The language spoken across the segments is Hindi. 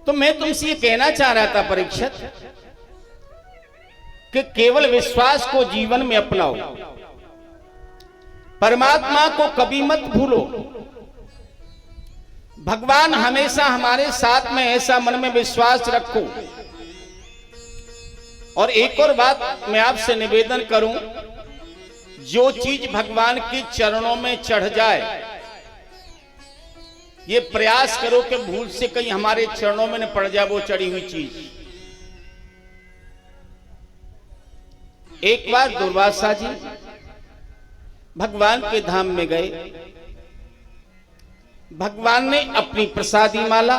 तो मैं तुमसे ये कहना चाह रहा था परीक्षित कि केवल विश्वास को जीवन में अपनाओ, परमात्मा को कभी मत भूलो। भगवान हमेशा हमारे साथ में, ऐसा मन में विश्वास रखो। और एक और बात मैं आपसे निवेदन करूं, जो चीज भगवान के चरणों में चढ़ जाए, ये प्रयास करो कि भूल से कहीं हमारे चरणों में न पड़ जाए वो चढ़ी हुई चीज। एक बार दुर्वासा जी भगवान के धाम में गए। भगवान ने अपनी प्रसादी माला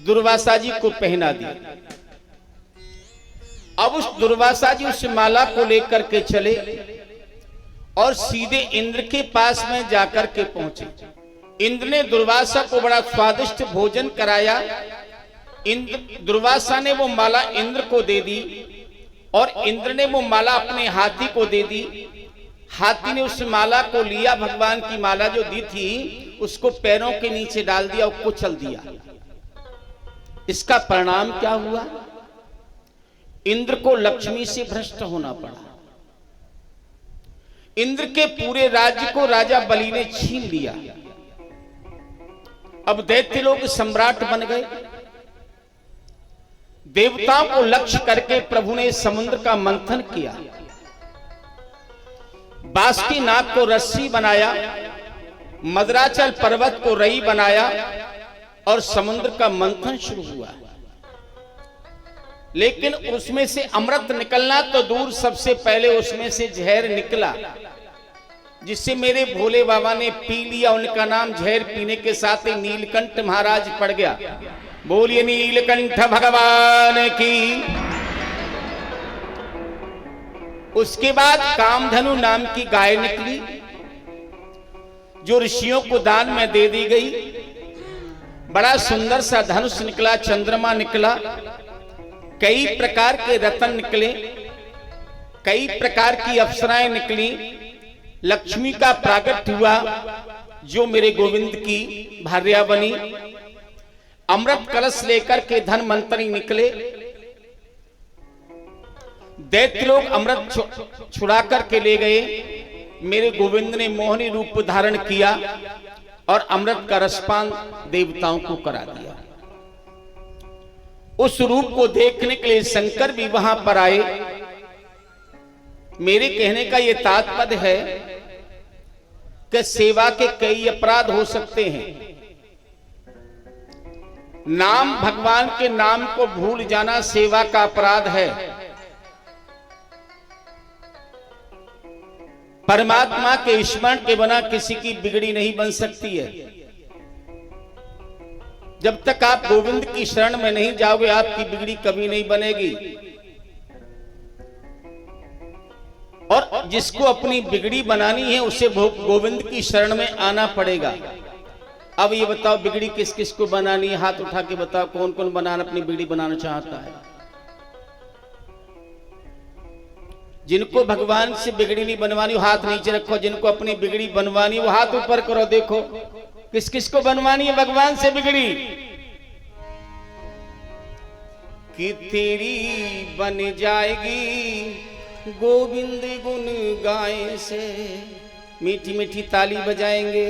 दुर्वासा जी को पहना दी। अब उस दुर्वासा जी उस माला को लेकर के चले और सीधे इंद्र के पास में जाकर के पहुंचे। इंद्र ने दुर्वासा को बड़ा स्वादिष्ट भोजन कराया। दुर्वासा ने वो माला इंद्र को दे दी और इंद्र ने वो माला अपने हाथी को दे दी। हाथी ने उस माला को लिया, भगवान की माला जो दी थी उसको पैरों के नीचे डाल दिया और कुचल दिया। इसका परिणाम क्या हुआ? इंद्र को लक्ष्मी से भ्रष्ट होना पड़ा। इंद्र के पूरे राज्य को राजा बलि ने छीन लिया। अब दैत्य लोग सम्राट बन गए। देवताओं को लक्ष्य करके प्रभु ने समुद्र का मंथन किया। बासुकी नाग को रस्सी बनाया, मदराचल पर्वत को रई बनाया और समुद्र का मंथन शुरू हुआ। लेकिन उसमें से अमृत निकलना तो दूर, सबसे पहले उसमें से जहर निकला, जिससे मेरे भोले बाबा ने पी लिया। उनका नाम जहर पीने के साथ ही नीलकंठ महाराज पड़ गया। बोलिए नीलकंठ भगवान की। उसके बाद कामधनु नाम की गाय निकली, जो ऋषियों को दान में दे दी गई। बड़ा सुंदर सा धनुष निकला, चंद्रमा निकला, कई प्रकार के रत्न निकले, कई प्रकार की अप्सराएं निकली। लक्ष्मी का प्रागट हुआ, जो मेरे गोविंद की भार्या बनी। अमृत कलश लेकर के धनवंतरी निकले। दैत्य लोग अमृत छुड़ा करके ले गए। मेरे गोविंद ने मोहनी रूप धारण किया और अमृत का रसपान देवताओं को करा दिया। उस रूप को देखने के लिए शंकर भी वहां पर आए। मेरे कहने का यह तात्पर्य है कि सेवा के कई अपराध हो सकते हैं। नाम, भगवान के नाम को भूल जाना सेवा का अपराध है। परमात्मा के स्मरण के बिना किसी की बिगड़ी नहीं बन सकती है। जब तक आप गोविंद की शरण में नहीं जाओगे, आपकी बिगड़ी कभी नहीं बनेगी। और जिसको अपनी बिगड़ी बनानी है, उसे गोविंद की शरण में आना पड़ेगा। अब ये बताओ, बिगड़ी किस किस को बनानी है? हाथ उठा के बताओ, कौन कौन बनाना अपनी बिगड़ी बनाना चाहता है? जिनको भगवान से बिगड़ी नहीं बनवानी, हाथ नीचे रखो। जिनको अपनी बिगड़ी बनवानी, वो हाथ ऊपर करो। देखो किस किस को बनवानी है भगवान से बिगड़ी। कि तेरी बन जाएगी गोविंद गुण गाए से। मीठी मीठी ताली बजाएंगे।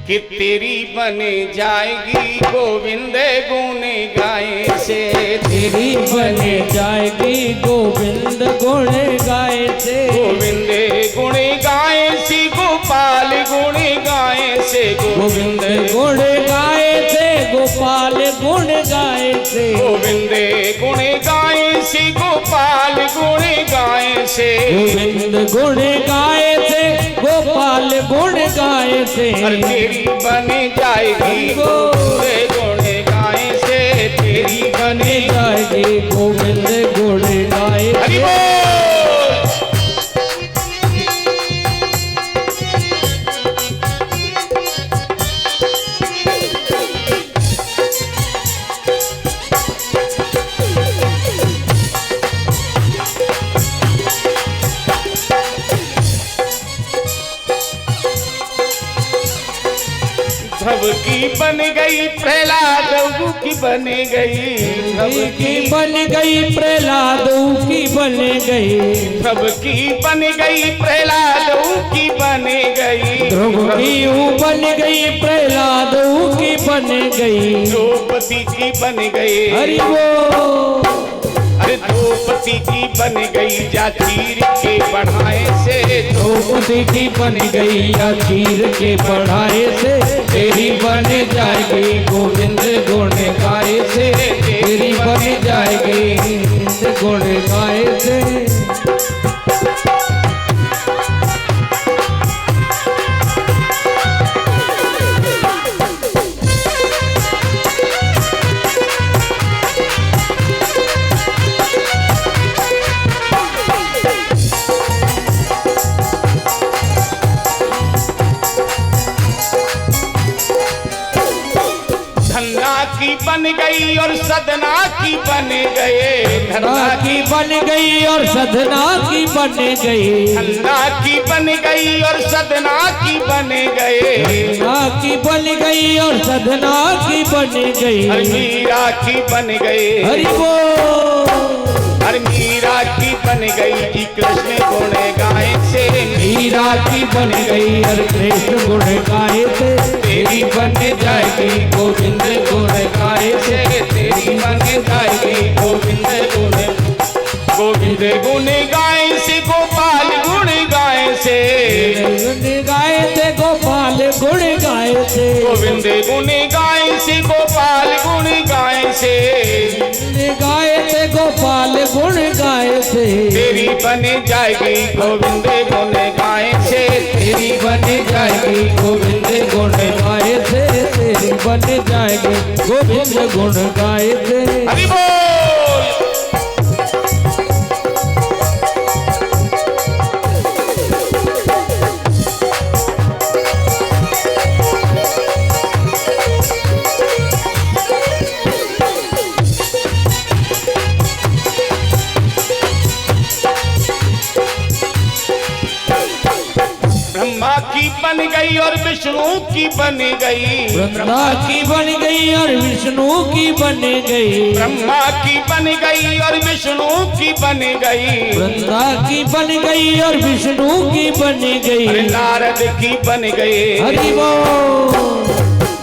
कि तेरी बन जाएगी गोविंद गुण गाए से। तेरी बन जाएगी गोविंद गुण गाए से। गोविंद गुण गाए से, गोपाल गुण गाए से। गोविंद गुण गाए से, गोपाल गुण गाए से। गोविंद गुण गाए से, गोपाल गुण गाए से। गोविंद गुण गाए से, गोपाल गुण गाए से। तेरी बन जाएगी गोविंद गुण गाए से। तेरी बन जाएगी गोविंद गुण गाए से। ध्रुव सबकी बन गई प्रहलाद की बन गई, सबकी बन गई प्रहलाद की बन गई, सबकी बन गई प्रहलाद की बन गई, ध्रुव की बन गई प्रहलाद की बन गई, द्रौपदी की बन गई, हरि बोल। अरे द्रौपदी की बन गई या चीर के बढ़ाए से, द्रौपदी की बन गई या चीर के बढ़ाए से, तेरी बन जाएगी गोविंद गुण गाए से, तेरी बन जाएगी गुण गाए से। की बन गई और सदना की बन गए, धन्ना की बन गई और सदना की बन गई, धन्ना की बन गई और सदना की बन गए, धन्ना की बन गई और सदना की बन गई, मीरा की बन गए, हरि बोल। हर मीरा की बन गई जी कृष्ण गुण गाए से, मीरा की बन गई और कृष्ण गुण गाए से, तेरी बन जाएगी गोविंद गुण गाए से, तेरी बन जाएगी गोविंद गुण। गोविंद गुण गाए से गोपाल गुण गाए से, गुण गाए थे गोपाल गुण गाए थे, गोविंद गुण गाए से गोपाल गुण गाए से, गाए थे गोपाल गुण गाए थे, तेरी बन जाएगी गोविंद गुण गाए से, तेरी बन जाएगी गोविंद गुण गाए थे, तेरी बन जाएगी गोविंद गुण गाए थे। हरि बोल। ब्रह्मा की बन गई और विष्णु की बन गई, ब्रह्मा की बन गई और विष्णु की बन गई, ब्रह्मा की बन गई और विष्णु की बन गई, ब्रह्मा की बन गई और विष्णु की बन अरे गई, नारद की बन गई, हरि बोल।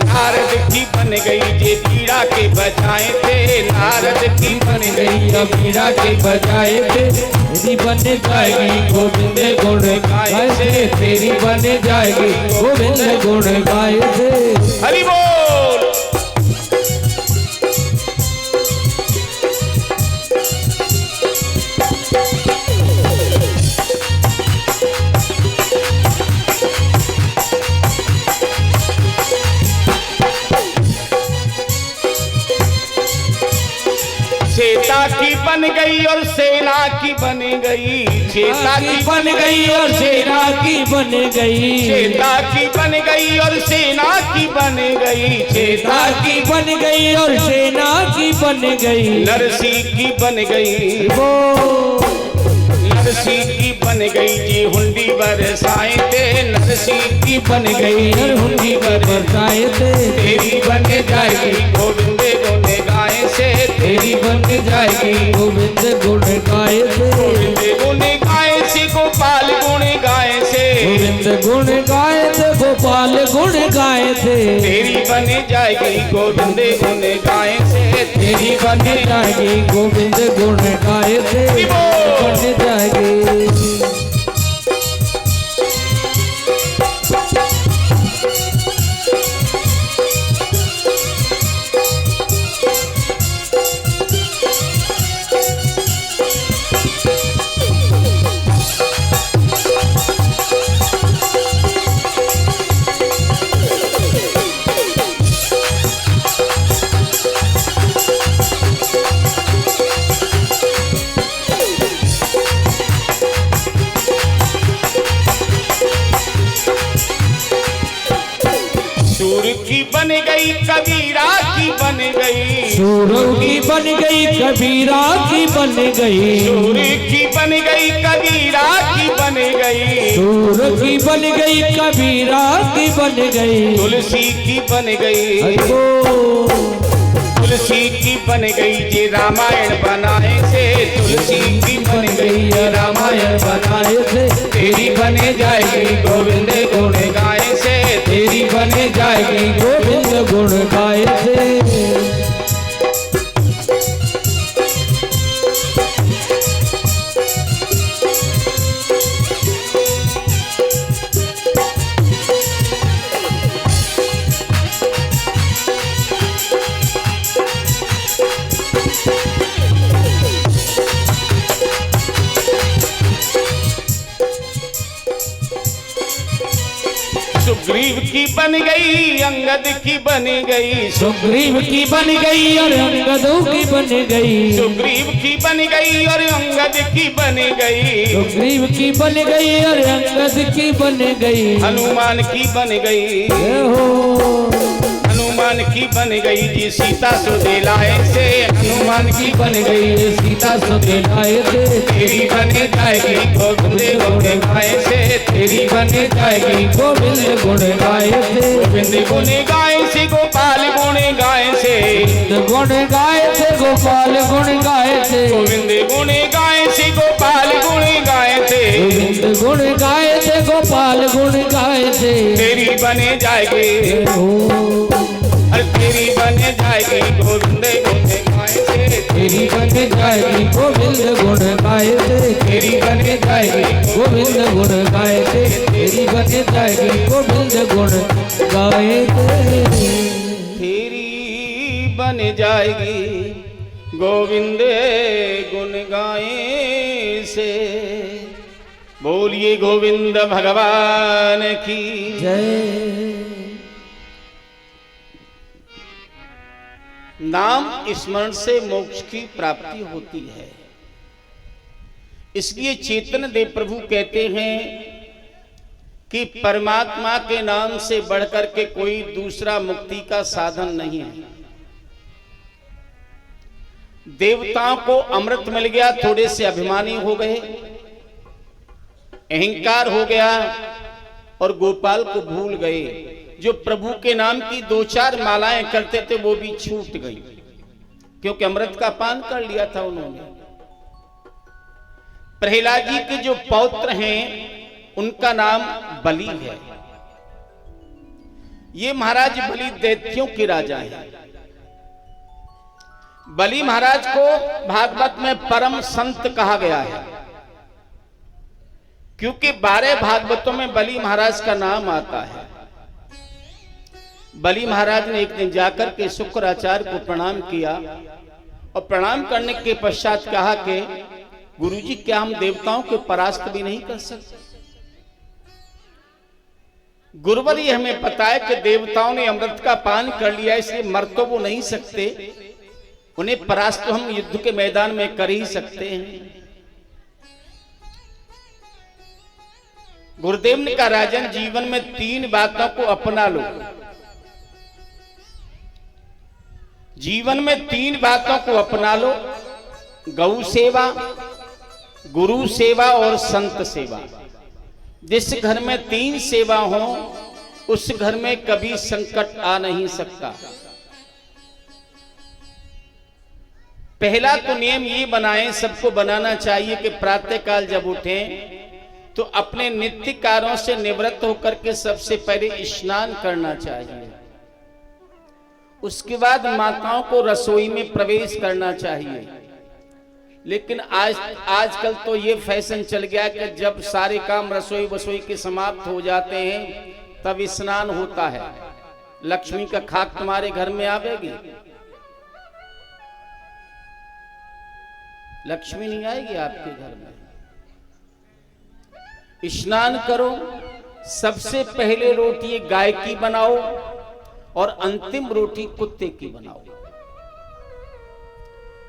नारद की बन गई जे पीड़ा के बचाए थे, नारद की बन गई या मीरा के बजाए थे, तेरी बन जाएगी गोविंद गुण गाए थे, तेरी बन जाएगी गोविंद गुण गाए थे। हरि बोल। सीता की बन गई और सेना की बन गई, सीता की बन गई और सेना की बन गई, सीता की बन गई और सेना की बन गई, सीता की बन गई और सेना की बन गई, नरसी की बन गई, नरसी की बन गई जी हुंडी बरसाए थे, नरसी की बन गई हुंडी बरसाए थे, तेरी बन जाएगी गोविंद गुण गाए से, तेरी बन जाएगी गोविंद गुण गाए थे, गोविंद गुण गाए से गोपाल गुण गाए से, गोविंद गुण गाए थे गोपाल गुण गाए थे, तेरी बन जाएगी गोविंद गुण गाए से, तेरी बन जाएगी गोविंद गुण गाए थे, बन जाएगी। बन गई कबीरा की बन गई, सूरों की बन गई कबीरा की बन गई, सूर की बन गई कबीरा की बन गई, सूर की बन गई कबीरा की बन गई, तुलसी की बन गई, अयो तुलसी की बन गई ये रामायण बनाए से, तुलसी की बन गई ये रामायण बनाए से, तेरी बने जाएगी गोविंद गुण गाए से, तेरी बने जाएगी गोविंद गुण गाए से। सुग्रीव की बन गई अंगद की बन गई, सुग्रीव की बन गई और अंगदों की बन गई, सुग्रीव की बन गई और अंगद की बन गई, सुग्रीव की बन गई और अंगद की बन गई, हनुमान की बन गई, हनुमान की बन गई जी सीता सुधे लाए से, हनुमान की बन गई सीता सुधे लाए से, तेरी बने जाएगी गोविंद गुण गाए से, तेरी बने जाएगी गोविंद गुण गाए से, गोविंद गुण गाए से गोपाल गुण गाए से, गुण गाए से गोपाल गुण गाए से, गोविंद गुण गाए से गोपाल गुण गाए से, गोविंद गुण गाए से गोपाल गुण गाए से, तेरी बने जाएगी तेरी बने जाएगी गोविंद गुण गाए से, तेरी बने जाएगी गोविंद गुण गाए से, तेरी बने जाएगी गोविंद गुण गाए से, तेरी बने जाएगी गोविंद गुण गाए से, तेरी बन जाएगी गोविंद गुण गाए से। बोलिए गोविंद भगवान की जय। नाम स्मरण से मोक्ष की प्राप्ति होती है, इसलिए चैतन्य देव प्रभु कहते हैं कि परमात्मा के नाम से बढ़कर के कोई दूसरा मुक्ति का साधन नहीं है। देवताओं को अमृत मिल गया, थोड़े से अभिमानी हो गए, अहंकार हो गया और गोपाल को भूल गए। जो प्रभु के नाम की 2-4 मालाएं करते थे वो भी छूट गई, क्योंकि अमृत का पान कर लिया था उन्होंने। प्रहलाद जी के जो पौत्र हैं उनका नाम बलि है। ये महाराज बलि दैत्यों के राजा हैं। बलि महाराज को भागवत में परम संत कहा गया है, क्योंकि 12 भागवतों में बलि महाराज का नाम आता है। बलि महाराज ने एक दिन जाकर के शुक्राचार्य को प्रणाम किया और प्रणाम करने के पश्चात कहा कि गुरुजी क्या हम देवताओं को परास्त भी नहीं कर सकते? गुरुवर ये हमें पता है कि देवताओं ने अमृत का पान कर लिया, इसलिए मर तो वो नहीं सकते, उन्हें परास्त तो हम युद्ध के मैदान में कर ही सकते हैं। गुरुदेव ने कहा राजन जीवन में 3 बातों को अपना लो। जीवन में 3 बातों को अपना लो, गौ सेवा, गुरु सेवा और संत सेवा। जिस घर में 3 सेवा हो उस घर में कभी संकट आ नहीं सकता। पहला तो नियम ये बनाएं, सबको बनाना चाहिए कि प्रातःकाल जब उठें तो अपने नित्य कार्यों से निवृत्त होकर के सबसे पहले स्नान करना चाहिए। उसके बाद माताओं को रसोई में प्रवेश करना चाहिए। लेकिन आजकल तो ये फैशन चल गया कि जब सारे काम रसोई वसोई के समाप्त हो जाते हैं तब स्नान होता है। लक्ष्मी का खाक तुम्हारे घर में आवेगी? लक्ष्मी नहीं आएगी आपके घर में। स्नान करो, सबसे पहले रोटी गाय की बनाओ और अंतिम रोटी कुत्ते की बनाओ।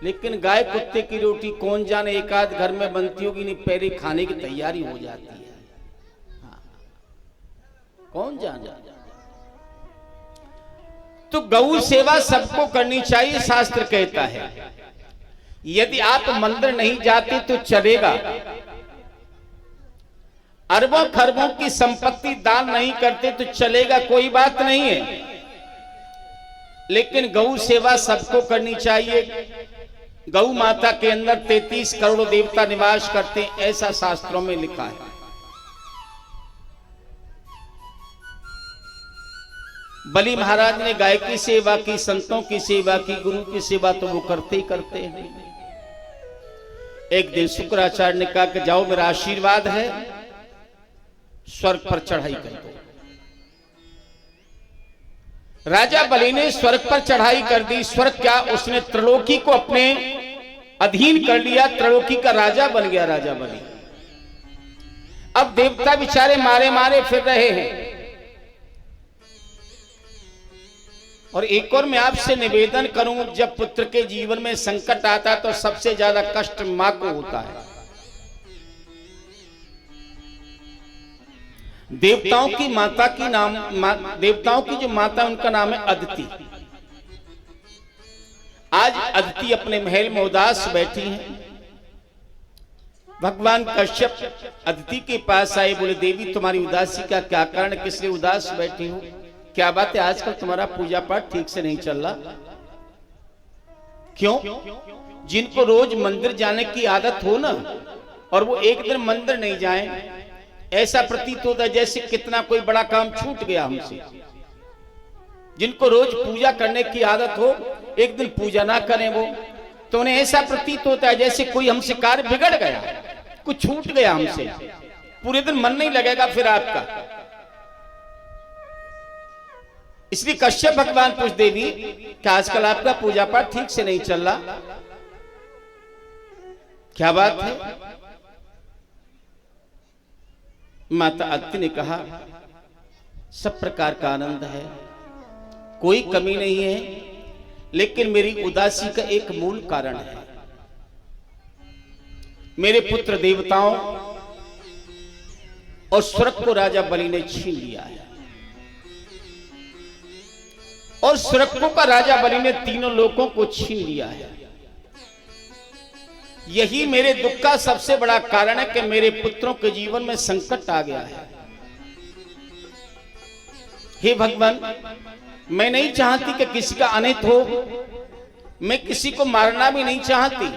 लेकिन गाय कुत्ते की रोटी कौन जाने, एक आध घर में बनती होगी, नहीं पहले खाने की तैयारी हो जाती है। हाँ, कौन जाने। तो गौ सेवा सबको करनी चाहिए, शास्त्र कहता है। यदि आप मंदिर नहीं जाते तो चलेगा, अरबों खरबों की संपत्ति दान नहीं करते तो चलेगा, कोई बात नहीं है, लेकिन गौ सेवा सबको करनी चाहिए। गौ माता के अंदर 33 करोड़ देवता निवास करते हैं, ऐसा शास्त्रों में लिखा है। बलि महाराज ने गाय की सेवा की, संतों की सेवा की, गुरु की सेवा तो वो करते ही करते हैं। एक दिन शुक्राचार्य ने कहा कि जाओ, मेरा आशीर्वाद है, स्वर्ग पर चढ़ाई कर दो। राजा बलि ने स्वर्ग पर चढ़ाई कर दी। स्वर्ग क्या, उसने त्रिलोकी को अपने अधीन कर लिया, त्रिलोकी का राजा बन गया राजा बलि। अब देवता बेचारे मारे मारे फिर रहे हैं। और एक और मैं आपसे निवेदन करूं, जब पुत्र के जीवन में संकट आता है तो सबसे ज्यादा कष्ट मां को होता है। देवताओं की माता की देवताओं की जो माता, उनका नाम है अदिति। आज अदिति अपने महल में उदास बैठी हैं। भगवान कश्यप अदिति के पास आए, बोले देवी तुम्हारी उदासी का क्या कारण, किस लिए उदास बैठी हो, क्या बात है, आजकल तुम्हारा पूजा पाठ ठीक से नहीं चल रहा, क्यों? जिनको रोज मंदिर जाने की आदत हो ना, और वो एक दिन मंदिर नहीं जाए, ऐसा प्रतीत होता है जैसे कितना कोई बड़ा काम छूट गया हमसे। जिनको रोज पूजा करने की आदत हो, एक दिन पूजा ना करें वो, तो उन्हें ऐसा प्रतीत होता है जैसे कोई हमसे कार्य बिगड़ गया, कुछ छूट गया हमसे, पूरे दिन मन नहीं लगेगा फिर आपका। इसलिए कश्यप भगवान पूछ, देवी क्या आजकल आपका पूजा पाठ ठीक से नहीं चल रहा, क्या बात है? माता अदिति ने कहा, सब प्रकार का आनंद है, कोई कमी नहीं है, लेकिन मेरी उदासी का एक मूल कारण है। मेरे पुत्र देवताओं और स्वर्ग को राजा बलि ने छीन लिया है, और स्वर्ग का राजा बलि ने तीनों लोकों को छीन लिया है। यही मेरे दुख का सबसे बड़ा कारण है कि मेरे पुत्रों के जीवन में संकट आ गया है। हे भगवान, मैं नहीं चाहती कि किसी का अनित हो, मैं किसी को मारना भी नहीं चाहती,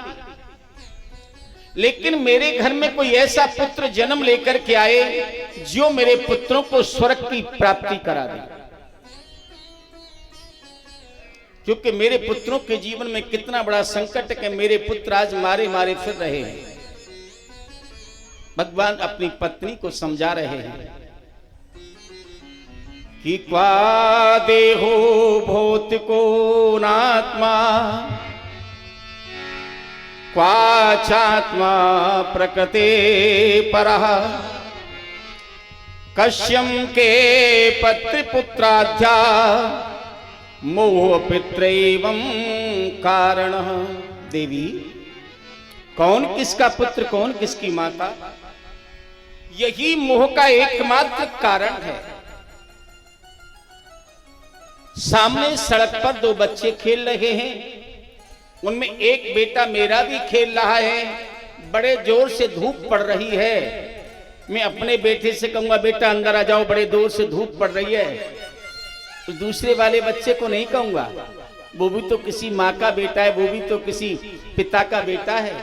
लेकिन मेरे घर में कोई ऐसा पुत्र जन्म लेकर के आए जो मेरे पुत्रों को स्वर्ग की प्राप्ति करा दे, क्योंकि मेरे पुत्रों के जीवन में कितना बड़ा संकट है कि मेरे पुत्र आज मारे मारे फिर रहे हैं। भगवान अपनी पत्नी को समझा रहे हैं कि क्वा देहो भौतिको नात्मा, क्वाचात्मा प्रकृते परः, कश्यम के पत्र पुत्राध्या मोह पित्रैवं कारण। देवी, कौन किसका पुत्र, कौन किसकी माता, यही मोह का एकमात्र कारण है। सामने सड़क पर दो बच्चे खेल रहे हैं, उनमें एक बेटा मेरा भी खेल रहा है, बड़े जोर से धूप पड़ रही है। मैं अपने बेटे से कहूंगा बेटा अंदर आ जाओ, बड़े जोर से धूप पड़ रही है, तो दूसरे वाले बच्चे को नहीं कहूंगा, वो भी तो किसी माँ का बेटा है, वो भी तो किसी पिता का बेटा है।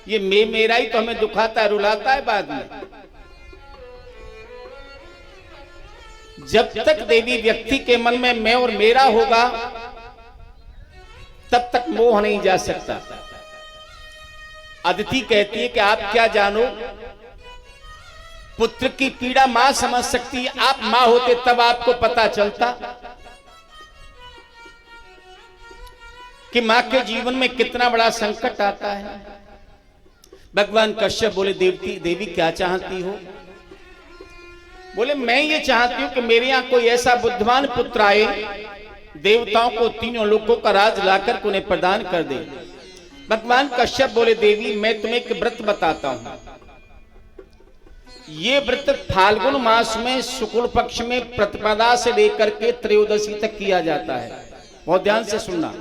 ये मेरा ही तो हमें दुखाता है, रुलाता है बाद में। जब तक देवी व्यक्ति के मन में मैं और मेरा होगा, तब तक मोह नहीं जा सकता। अदिति कहती है कि आप क्या जानो, पुत्र की पीड़ा मां समझ सकती है, आप मां होते तब आपको पता चलता कि मां के जीवन में कितना बड़ा संकट आता है। भगवान कश्यप बोले, देवी क्या चाहती हो? बोले, मैं ये चाहती हूं कि मेरे यहां कोई ऐसा बुद्धिमान पुत्र आए, देवताओं को तीनों लोकों का राज लाकर उन्हें प्रदान कर दे। भगवान कश्यप बोले, देवी मैं तुम्हें एक व्रत बताता हूं। ये व्रत फाल्गुन मास में शुक्ल पक्ष में प्रतिपदा से लेकर के त्रयोदशी तक किया जाता है। बहुत ध्यान से सुनना,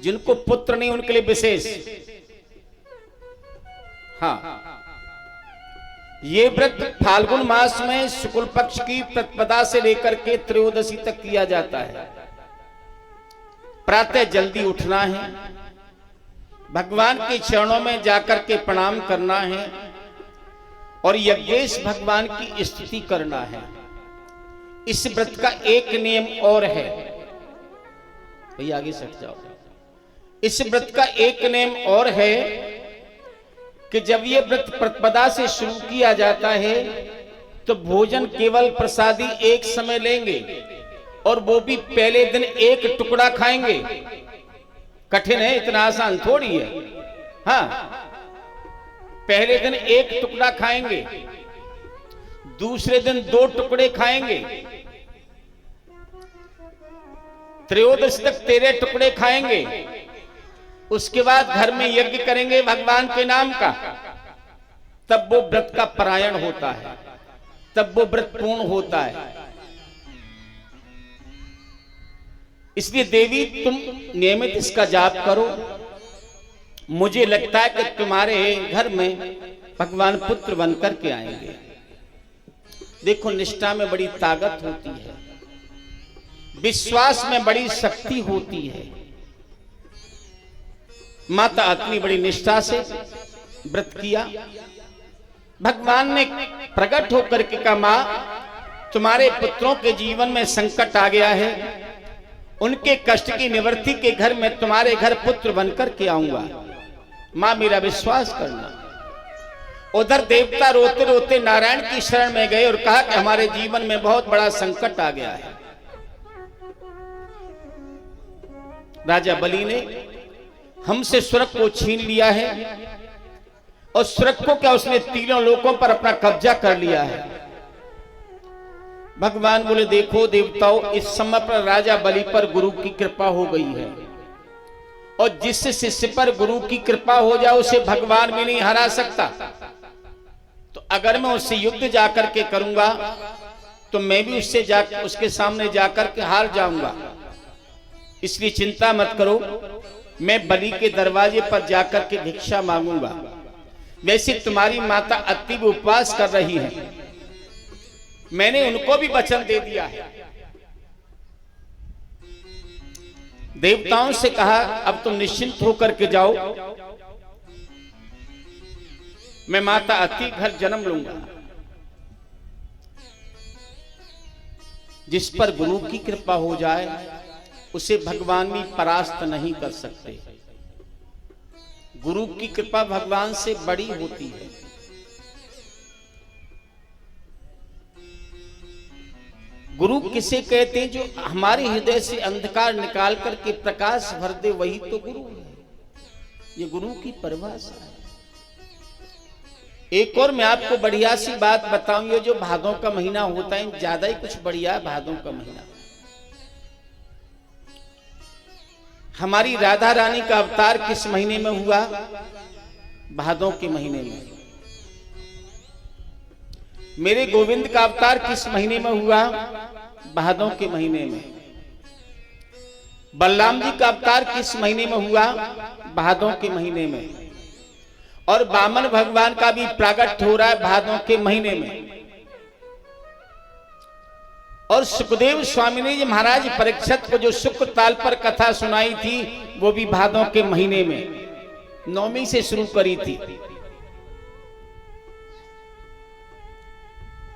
जिनको पुत्र नहीं उनके लिए विशेष। हाँ, ये व्रत फाल्गुन मास में शुक्ल पक्ष की प्रतिपदा से लेकर के त्रयोदशी तक किया जाता है। प्रातः जल्दी उठना है, भगवान के चरणों में जाकर के प्रणाम करना है और यज्ञेश भगवान की स्तुति करना है। इस व्रत का एक नियम और है, भैया आगे सट जाओ। इस व्रत का एक नियम और है कि जब ये व्रत प्रतिपदा से शुरू किया जाता है तो भोजन केवल प्रसादी एक समय लेंगे और वो भी पहले दिन एक टुकड़ा खाएंगे। कठिन है, इतना आसान थोड़ी है। हाँ, पहले दिन एक टुकड़ा खाएंगे, दूसरे दिन 2 टुकड़े खाएंगे, त्रयोदशी तक 13 टुकड़े खाएंगे। उसके बाद घर में यज्ञ करेंगे भगवान के नाम का, तब वो व्रत का परायण होता है, तब वो व्रत पूर्ण होता है। इसलिए देवी तुम नियमित इसका जाप करो। मुझे लगता है कि तुम्हारे घर में भगवान पुत्र बनकर के आएंगे। देखो, निष्ठा में बड़ी ताकत होती है, विश्वास में बड़ी शक्ति होती है। माता अत्नी बड़ी निष्ठा से व्रत किया। भगवान ने प्रकट होकर के कहा, मां, तुम्हारे पुत्रों के जीवन में संकट आ गया है, उनके कष्ट की निवृत्ति के घर में तुम्हारे घर पुत्र बनकर के आऊंगा। मां, मेरा विश्वास करना। उधर देवता रोते रोते नारायण की शरण में गए और कहा कि हमारे जीवन में बहुत बड़ा संकट आ गया है। राजा बलि ने हमसे स्वर्ग को छीन लिया है और स्वर्ग को क्या, उसने तीनों लोकों पर अपना कब्जा कर लिया है। भगवान बोले, देखो देवताओं, इस समय पर राजा बलि पर गुरु की कृपा हो गई है और जिस शिष्य पर गुरु की कृपा हो जाए उसे भगवान भी नहीं हरा सकता। तो अगर मैं उससे युद्ध जाकर के करूंगा तो मैं भी उसके सामने जाकर के हार जाऊंगा। इसलिए चिंता मत करो, मैं बलि के दरवाजे पर जाकर के भिक्षा मांगूंगा। वैसे तुम्हारी माता अति भी उपवास कर रही है, मैंने उनको भी वचन दे दिया है। देवताओं से कहा, अब तुम निश्चिंत होकर के जाओ, मैं माता अति घर जन्म लूंगा। जिस पर गुरु की कृपा हो जाए उसे भगवान भी परास्त नहीं कर सकते। गुरु की कृपा भगवान से बड़ी होती है। गुरु किसे कहते हैं? जो हमारे हृदय से अंधकार निकाल करके प्रकाश भर दे, वही तो गुरु है। ये गुरु की परिभाषा है। एक और मैं आपको बढ़िया सी बात बताऊंगा, जो भादों का महीना होता है, ज्यादा ही कुछ बढ़िया है भादों का महीना। हमारी राधा रानी का अवतार किस महीने में हुआ? भादों के महीने में। मेरे गोविंद का अवतार किस महीने में हुआ? भादों के महीने में। बलराम जी का अवतार किस महीने में हुआ? भादों के महीने में। और वामन भगवान का भी प्राकट हो रहा है भादों के महीने में। और सुखदेव स्वामी ने जी महाराज परीक्षित को जो शुक्र ताल पर कथा सुनाई थी, वो भी भादों के महीने में 9वीं से शुरू करी थी।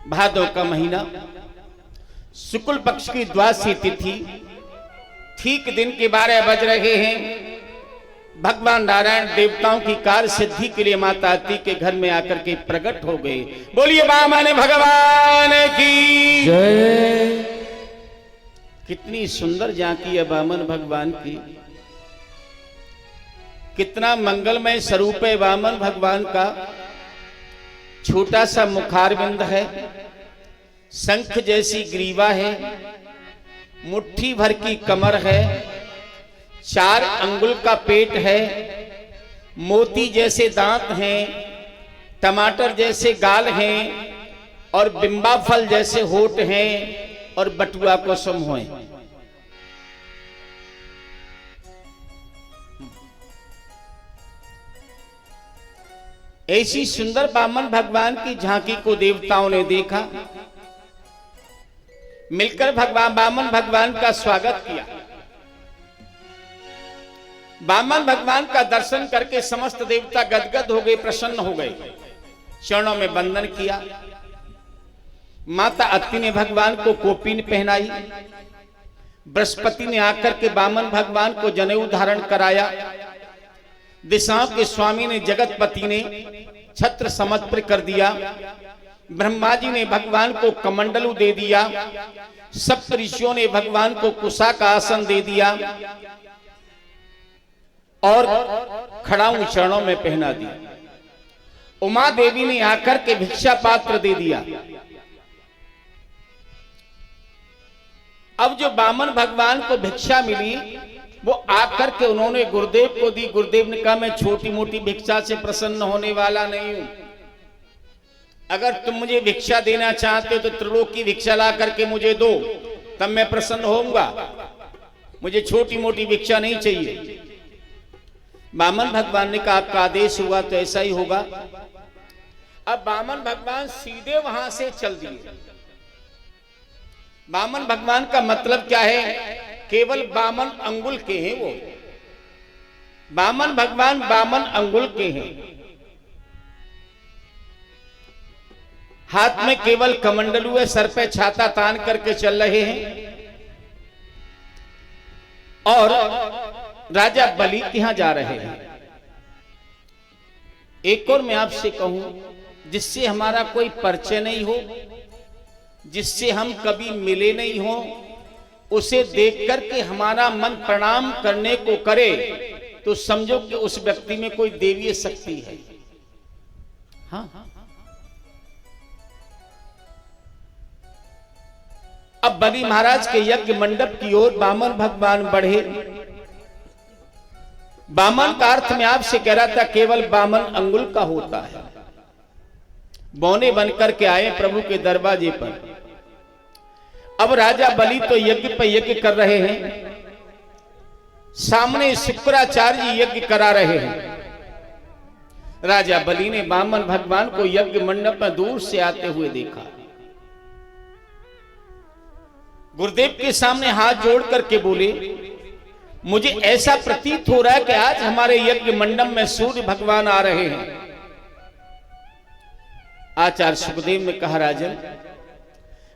भादों का महीना, शुक्ल पक्ष की द्वादशी तिथि, ठीक दिन के 12 बज रहे हैं। भगवान नारायण देवताओं की कार्य सिद्धि के लिए माता अत्ति के घर में आकर के प्रकट हो गए। बोलिए वामन भगवान की जय। कितनी सुंदर झांकी है वामन भगवान की, कितना मंगलमय स्वरूप है वामन भगवान का। छोटा सा मुखारविंद है, शंख जैसी ग्रीवा है, मुट्ठी भर की कमर है, 4 अंगुल का पेट है, मोती जैसे दांत हैं, टमाटर जैसे गाल हैं और बिंबा फल जैसे होठ हैं और बटुआ कुसुम है। ऐसी सुंदर बामन भगवान की झांकी को देवताओं ने देखा, मिलकर बामन भगवान का स्वागत किया। बामन भगवान का दर्शन करके समस्त देवता गदगद हो गए, प्रसन्न हो गए, चरणों में वंदन किया। माता अत्ति ने भगवान को कोपीन पहनाई। बृहस्पति ने आकर के बामन भगवान को जनेऊ धारण कराया। दिशाओं के स्वामी ने जगतपति ने छत्र समर्पित कर दिया। ब्रह्मा जी ने भगवान को कमंडलू दे दिया। सप्त ऋषियों ने भगवान को कुशा का आसन दे दिया और खड़ाऊ चरणों में पहना दिया। उमा देवी ने आकर के भिक्षा पात्र दे दिया। अब जो बामन भगवान को भिक्षा मिली वो आकर के उन्होंने गुरुदेव को दी। गुरुदेव ने कहा मैं छोटी मोटी भिक्षा से प्रसन्न होने वाला नहीं हूं। अगर तुम मुझे भिक्षा देना चाहते हो तो त्रिलोक की भिक्षा ला करके मुझे दो, तब मैं प्रसन्न होऊंगा। मुझे छोटी मोटी भिक्षा नहीं चाहिए। बामन भगवान ने कहा आपका आदेश हुआ तो ऐसा ही होगा। अब बामन भगवान सीधे वहां से चल दिए। बामन भगवान का मतलब क्या है? केवल बामन अंगुल के हैं वो। बामन भगवान बामन अंगुल के हैं। हाथ में केवल कमंडलू है, सर पे छाता तान करके चल रहे हैं और राजा बलि के यहां जा रहे हैं। एक और मैं आपसे कहूं, जिससे हमारा कोई परिचय नहीं हो, जिससे हम कभी मिले नहीं हो, उसे देख करके हमारा मन प्रणाम करने को करे तो समझो कि उस व्यक्ति में कोई देवीय शक्ति है। हाँ, अब बलि महाराज के यज्ञ मंडप की ओर बामन भगवान बढ़े। बामन का अर्थ में आपसे कह रहा था केवल बामन अंगुल का होता है। बौने बनकर के आए प्रभु के दरवाजे पर। अब राजा बलि तो यज्ञ पर यज्ञ कर रहे हैं, सामने शुक्राचार्य जी यज्ञ करा रहे हैं। राजा बलि ने बामन भगवान को यज्ञ मंडप में दूर से आते हुए देखा। गुरुदेव के सामने हाथ जोड़ करके बोले मुझे ऐसा प्रतीत हो रहा है कि आज हमारे यज्ञ मंडप में सूर्य भगवान आ रहे हैं। आचार्य सुखदेव ने कहा राजन,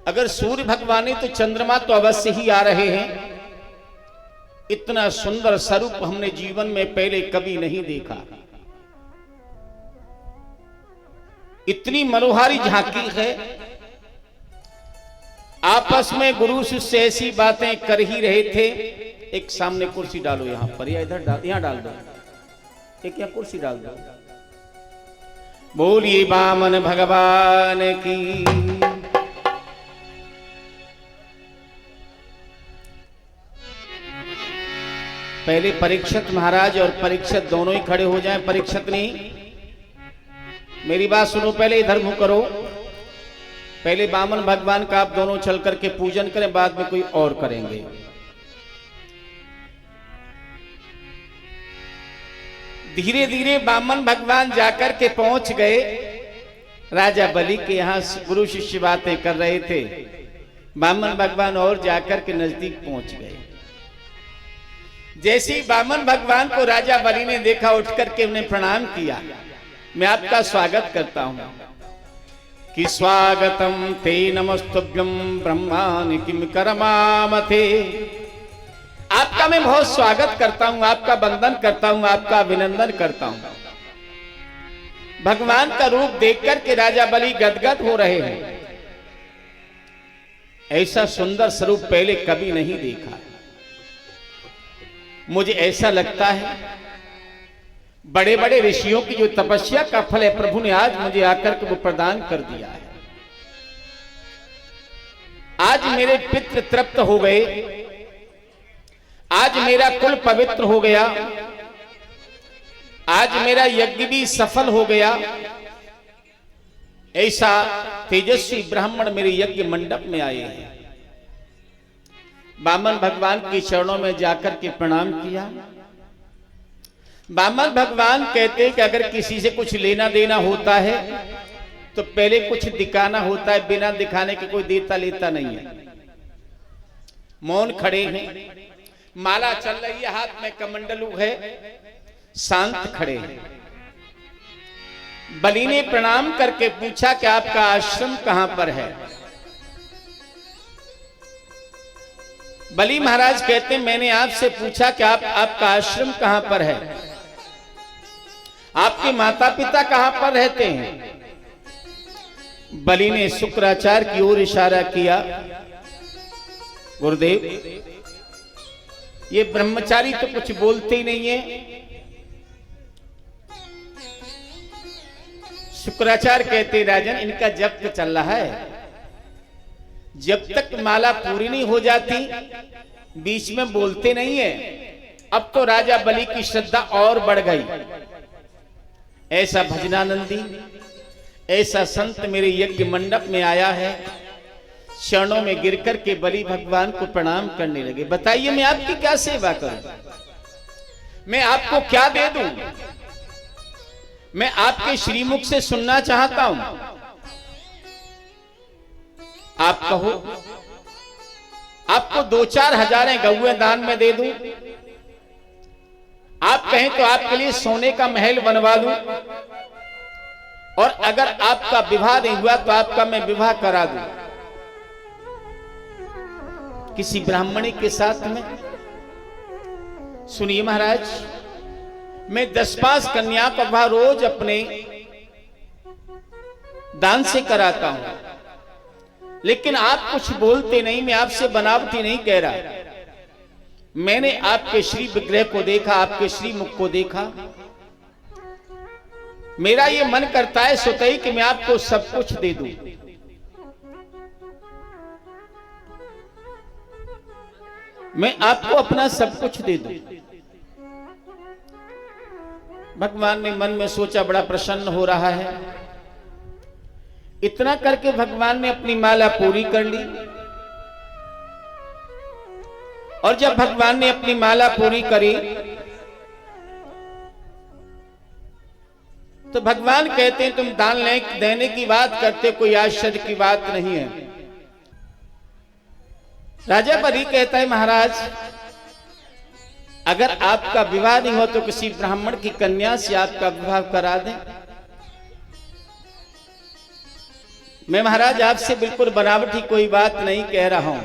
अगर सूर्य भगवान है तो चंद्रमा तो अवश्य ही आ रहे हैं। इतना सुंदर स्वरूप हमने जीवन में पहले कभी नहीं देखा। इतनी मनोहारी झांकी है। आपस में गुरु शिष्य ऐसी बातें कर ही रहे थे। एक सामने कुर्सी डालो यहां पर, या इधर डाल, यहां डाल दो, एक यहां कुर्सी डाल दो। बोलिए बामन भगवान की। पहले परीक्षित महाराज और परीक्षित दोनों ही खड़े हो जाएं। परीक्षित नहीं, मेरी बात सुनो, पहले इधर मुंह करो। पहले बामन भगवान का आप दोनों चल करके पूजन करें, बाद में कोई और करेंगे। धीरे धीरे बामन भगवान जाकर के पहुंच गए। राजा बलि के यहां गुरु शिष्य बातें कर रहे थे। बामन भगवान और जाकर के नजदीक पहुंच गए। जैसे ही बामन भगवान को राजा बलि ने देखा, उठ करके उन्हें प्रणाम किया। मैं आपका स्वागत करता हूं कि स्वागतम ते नमस्तुभ्यं ब्रह्मानि किम करमामथे। आपका मैं बहुत स्वागत करता हूं, आपका वंदन करता हूं, आपका अभिनंदन करता हूं। भगवान का रूप देखकर के राजा बलि गदगद हो रहे हैं। ऐसा सुंदर स्वरूप पहले कभी नहीं देखा। मुझे ऐसा लगता है बड़े बड़े ऋषियों की जो तपस्या का फल है प्रभु ने आज मुझे आकर के वो प्रदान कर दिया है। आज मेरे पितृ तृप्त हो गए, आज मेरा कुल पवित्र हो गया, आज मेरा यज्ञ भी सफल हो गया। ऐसा तेजस्वी ब्राह्मण मेरे यज्ञ मंडप में आए हैं। बामन भगवान के चरणों में जाकर के प्रणाम किया। वामन भगवान कहते हैं कि अगर किसी से कुछ लेना देना होता है तो पहले कुछ दिखाना होता है, बिना दिखाने के कोई देता लेता नहीं है। मौन खड़े हैं, माला चल रही है, हाथ में कमंडलू है, शांत खड़े हैं। बलि ने प्रणाम करके पूछा कि आपका आश्रम कहां पर है। बलि महाराज कहते हैं मैंने आपसे पूछा कि आपका आश्रम कहां पर है, आपके माता पिता कहां पर रहते हैं। बलि ने शुक्राचार्य की ओर इशारा किया, गुरुदेव ये ब्रह्मचारी तो कुछ बोलते ही नहीं है। शुक्राचार्य कहते राजन इनका जप तो चल रहा है, जब तक माला पूरी नहीं हो जाती बीच में बोलते नहीं है। अब तो राजा बलि की श्रद्धा और बढ़ गई। ऐसा भजनानंदी, ऐसा संत मेरे यज्ञ मंडप में आया है, चरणों में गिरकर के बलि भगवान को प्रणाम करने लगे। बताइए मैं आपकी क्या सेवा करूं, मैं आपको क्या दे दूं, मैं आपके श्रीमुख से सुनना चाहता हूं। आप कहो आपको 2-4 हजारें गौएं दान में दे दूं, आप कहें तो आपके लिए सोने का महल बनवा दूं, और अगर आपका विवाह नहीं हुआ तो आपका मैं विवाह करा दूं किसी ब्राह्मणी के साथ में। सुनिए महाराज, मैं 10-5 कन्या का विवाह रोज अपने दान से कराता हूं, लेकिन आप कुछ बोलते नहीं। मैं आपसे बनावटी नहीं कह रहा, मैंने आपके श्री विग्रह को देखा, आपके श्री मुख को देखा। मेरा ये मन करता है स्वतः कि मैं आपको सब कुछ दे दूं। मैं आपको अपना सब कुछ दे दूं। भगवान ने मन में सोचा, बड़ा प्रसन्न हो रहा है। इतना करके भगवान ने अपनी माला पूरी कर ली। और जब भगवान ने अपनी माला पूरी करी तो भगवान कहते हैं तुम दान देने की बात करते, कोई आश्चर्य की बात नहीं है। राजा बलि कहता है महाराज अगर आपका विवाह नहीं हो तो किसी ब्राह्मण की कन्या से आपका विवाह करा दें। मैं महाराज आपसे बिल्कुल बनावटी कोई बात नहीं कह रहा हूं,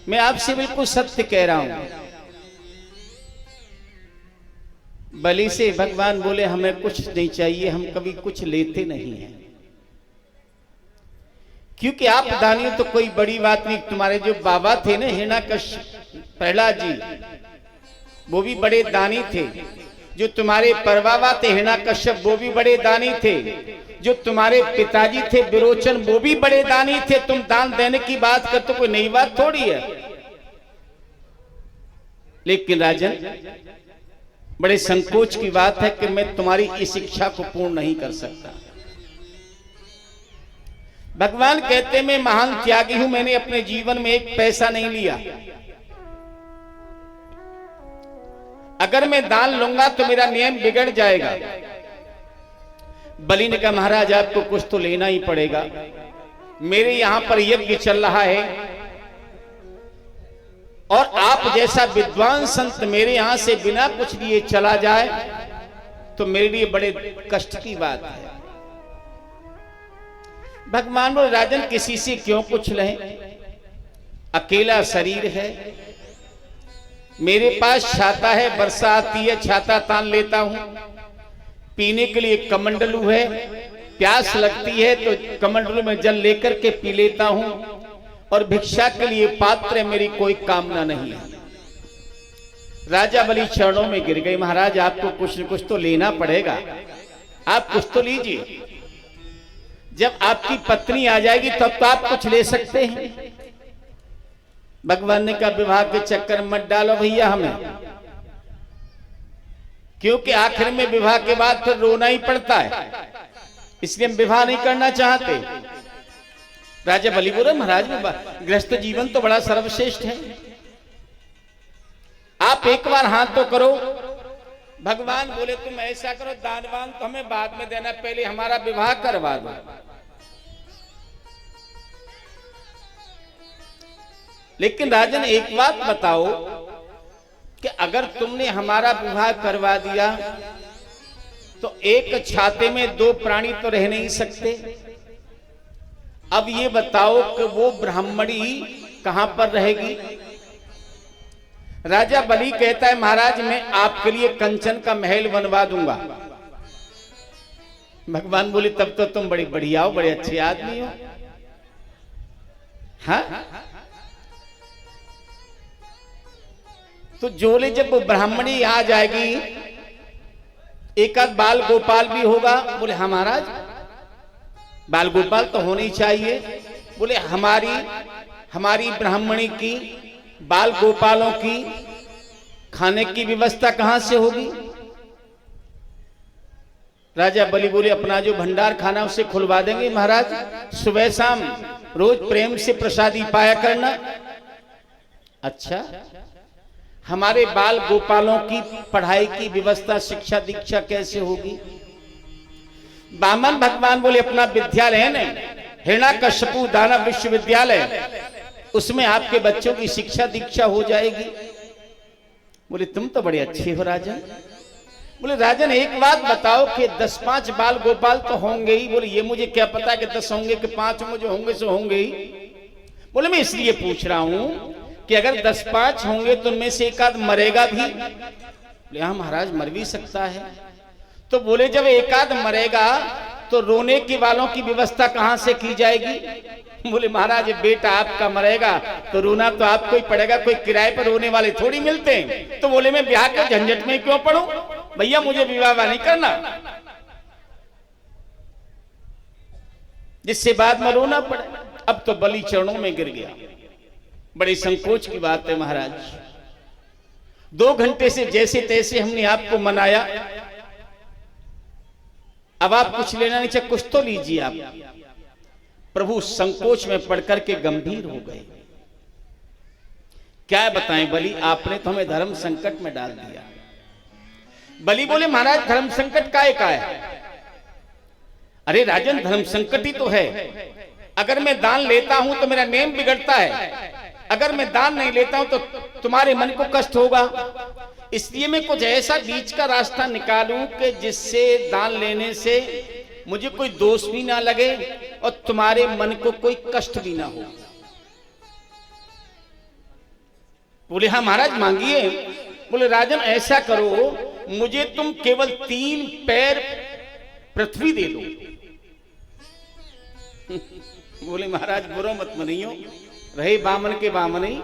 मैं आपसे बिल्कुल सत्य कह रहा हूं। बलि से भगवान बोले हमें कुछ नहीं चाहिए, हम कभी कुछ लेते नहीं हैं, क्योंकि आप दानी तो कोई बड़ी बात नहीं। तुम्हारे जो बाबा थे ना हिरण्याकश्यप प्रहलाद जी, वो भी बड़े दानी थे। जो तुम्हारे परबाबा थे हिरण्याकश्यप, वो भी बड़े दानी थे। जो तुम्हारे पिताजी थे विरोचन, वो भी बड़े दानी थे। तुम दान देने की बात करते, कोई नई बात थोड़ी है। लेकिन राजन बड़े संकोच की बात है कि मैं तुम्हारी इस इच्छा को पूर्ण नहीं कर सकता। भगवान कहते मैं महान त्यागी हूं, मैंने अपने जीवन में एक पैसा नहीं लिया। अगर मैं दान लूंगा तो मेरा नियम बिगड़ जाएगा। बलि ने कहा महाराज आपको कुछ तो लेना ही पड़ेगा, मेरे यहां पर यज्ञ चल रहा है और आप जैसा विद्वान संत मेरे यहां से बिना कुछ लिए चला जाए तो मेरे लिए बड़े कष्ट की बात है। भगवान बोले राजन किसी से क्यों कुछ लें, अकेला शरीर है, मेरे पास छाता है, वर्षा आती है छाता तान लेता हूं, पीने के लिए कमंडलू है, प्यास लगती है तो कमंडलू में जल लेकर के पी लेता हूं, और भिक्षा के लिए पात्र मेरी कोई कामना नहीं है। राजा बलि चरणों में गिर गए, महाराज आपको कुछ न कुछ तो लेना पड़ेगा, आप कुछ तो लीजिए। जब आपकी पत्नी आ जाएगी तब तो आप कुछ ले सकते हैं। भगवान ने कहा विवाह के चक्कर मत डालो भैया हमें, क्योंकि आखिर में विवाह के बाद फिर रोना ही पड़ता है, इसलिए हम विवाह नहीं करना चाहते। राजा बलि बोले महाराज गृहस्थ जीवन तो बड़ा सर्वश्रेष्ठ है, आप एक बार हाथ तो करो, भगवान बोले तुम ऐसा करो, दानवान तो हमें बाद में देना, पहले हमारा विवाह करवा दो। लेकिन राजन एक बात बताओ कि अगर तुमने हमारा विवाह करवा दिया तो एक छाते में दो प्राणी तो रह नहीं सकते। अब ये बताओ कि वो ब्राह्मणी कहां पर रहेगी? राजा बलि कहता है महाराज मैं आपके लिए कंचन का महल बनवा दूंगा। भगवान बोले तब तो तुम बड़ी बढ़िया हो, बड़े अच्छे आदमी हो। हाँ, तो जोले जब वो ब्राह्मणी आ जाएगी, एक आध बाल गोपाल भी होगा। बोले हाँ महाराज, बाल गोपाल तो होनी चाहिए। बोले हमारी ब्राह्मणी की, बाल गोपालों की खाने की व्यवस्था कहां से होगी? राजा बलि बोले अपना जो भंडार खाना उसे खुलवा देंगे महाराज, सुबह शाम रोज प्रेम से प्रसादी पाया करना। अच्छा, हमारे बाल गोपालों की पढ़ाई की व्यवस्था, शिक्षा दीक्षा कैसे होगी? बामन भगवान बोले अपना विद्यालय है ना, हिरण्यकश्यपु दानव विश्वविद्यालय, उसमें आपके बच्चों की शिक्षा दीक्षा हो जाएगी। बोले तुम तो बड़े अच्छे हो राजन। बोले राजन एक बात बताओ कि 10-5 बाल गोपाल तो होंगे ही। बोले ये मुझे क्या पता कि 10 होंगे कि 5 मुझे होंगे सो होंगे ही। बोले मैं इसलिए पूछ रहा हूं कि अगर 10-5 होंगे तो उनमें से एक आध मरेगा भी। बोले हाँ महाराज मर भी सकता है। तो बोले जब एक आध मरेगा तो रोने के वालों की व्यवस्था कहां से की जाएगी? बोले महाराज बेटा आपका मरेगा तो रोना तो आपको ही पड़ेगा, कोई किराए पर रोने वाले थोड़ी मिलते हैं। तो बोले मैं ब्याह के झंझट में क्यों पड़ूं, भैया मुझे विवाह नहीं करना जिससे बाद में रोना पड़े। अब तो बलि चरणों में गिर गया। बड़ी संकोच की बात है महाराज, 2 घंटे से जैसे तैसे हमने आपको मनाया, अब आप कुछ लेना नहीं चाहिए, कुछ तो लीजिए आप। प्रभु संकोच में पड़कर के गंभीर हो गए। क्या बताएं बलि, आपने तो हमें धर्म संकट में डाल दिया। बलि बोले महाराज धर्म संकट काहे का है? अरे राजन धर्म संकट ही तो है। अगर मैं दान लेता हूं तो मेरा नेम बिगड़ता है, अगर मैं दान नहीं लेता हूं तो तुम्हारे मन को कष्ट होगा। इसलिए मैं कुछ ऐसा बीच का रास्ता निकालूं कि जिससे दान लेने से मुझे कोई दोष भी ना लगे और तुम्हारे मन को कोई कष्ट भी ना हो। बोले हाँ महाराज मांगिए। बोले राजन ऐसा करो, मुझे तुम केवल 3 पैर पृथ्वी दे दो। बोले महाराज बुरा मत मनियो, रहे बामन के बामन ही,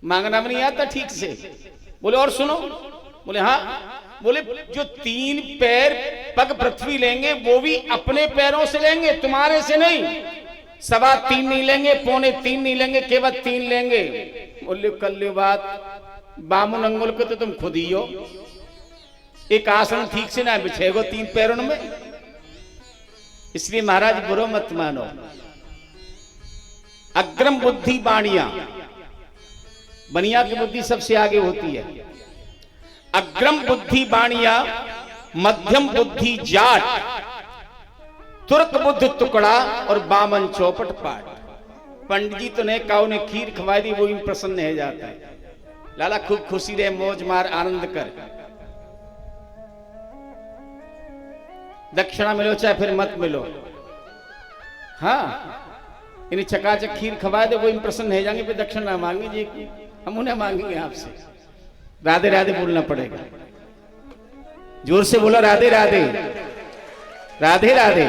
मांगना भी नहीं आता ठीक से। बोले और सुनो। बोले हाँ। बोले जो 3 पैर पग पृथ्वी लेंगे वो भी अपने पैरों से लेंगे, तुम्हारे से नहीं। 3.25 नहीं लेंगे, 3.25 नहीं लेंगे, केवल 3 लेंगे। बोले कल बात, बामन अंगुल के तो तुम खुद ही हो, एक आसन ठीक से ना बिछेगो 3 पैरों में। इसलिए महाराज बुरा मत मानो। अग्रम बुद्धि बाणिया, बनिया की बुद्धि सबसे आगे होती है। अग्रम बुद्धि बाणिया, मध्यम बुद्धि जाट, तुर्क बुद्धि टुकड़ा और बामन चौपट पाट। पंडित जी तो ने काऊ ने खीर खवाई दी, वो भी प्रसन्न है जाता है। लाला खूब खुशी रहे, मौज मार आनंद कर। दक्षिणा मिलो चाहे फिर मत मिलो, हाँ इन्हें चकाचक खीर खवा दे, वो प्रसन्न है जाएंगे। फिर दक्षिणा मांगे जी, हम उन्हें मांगेंगे आपसे। राधे राधे बोलना पड़ेगा, जोर से बोलो राधे राधे, राधे राधे।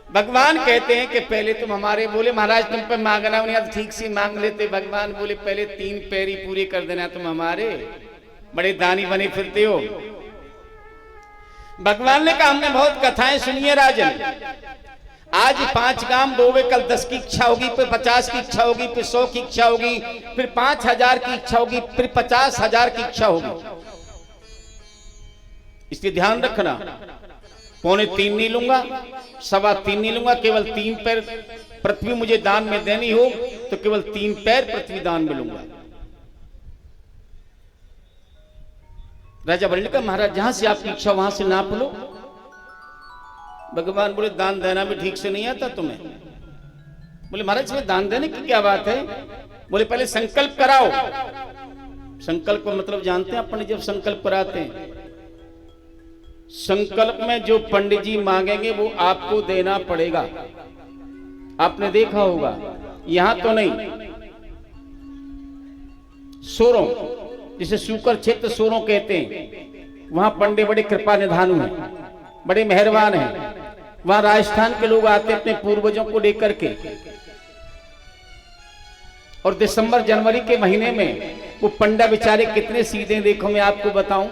भगवान कहते हैं कि पहले तुम हमारे, बोले महाराज तुम पे मांगना नहीं आता, ठीक से मांग लेते। भगवान बोले पहले 3 पैरी पूरी कर देना, तुम हमारे बड़े दानी बने फिरते हो। भगवान ने कहा हमने बहुत कथाएं सुनी है राजन, आज 5 काम दोगे, कल 10 की इच्छा होगी, फिर 50 की इच्छा होगी, फिर 100 की इच्छा होगी, फिर 5000 की इच्छा होगी, फिर 50,000 की इच्छा होगी। इसलिए ध्यान रखना, 3.25 नहीं लूंगा, 3.25 नहीं लूंगा, केवल 3 पैर पृथ्वी मुझे दान में देनी हो तो केवल 3 पैर पृथ्वी दान में लूंगा। राजा बलि ने कहा महाराज जहां से आपकी इच्छा वहां से नाप लो। भगवान बोले दान देना भी ठीक से नहीं आता तुम्हें? बोले महाराज इसमें दान देने की क्या बात है? बोले पहले संकल्प कराओ। संकल्प का मतलब जानते हैं अपने, जब संकल्प कराते हैं, संकल्प में जो पंडित जी मांगेंगे वो आपको देना पड़ेगा। आपने देखा होगा, यहां तो नहीं, सोरों, जिसे सूकर क्षेत्र सोरों कहते हैं, वहां पंडित बड़े कृपा निधानु हैं, बड़े मेहरबान हैं। वहां राजस्थान के लोग आते अपने पूर्वजों को लेकर के, और दिसंबर जनवरी के महीने में वो पंडा बेचारे कितने सीधे, देखो मैं आपको बताऊं,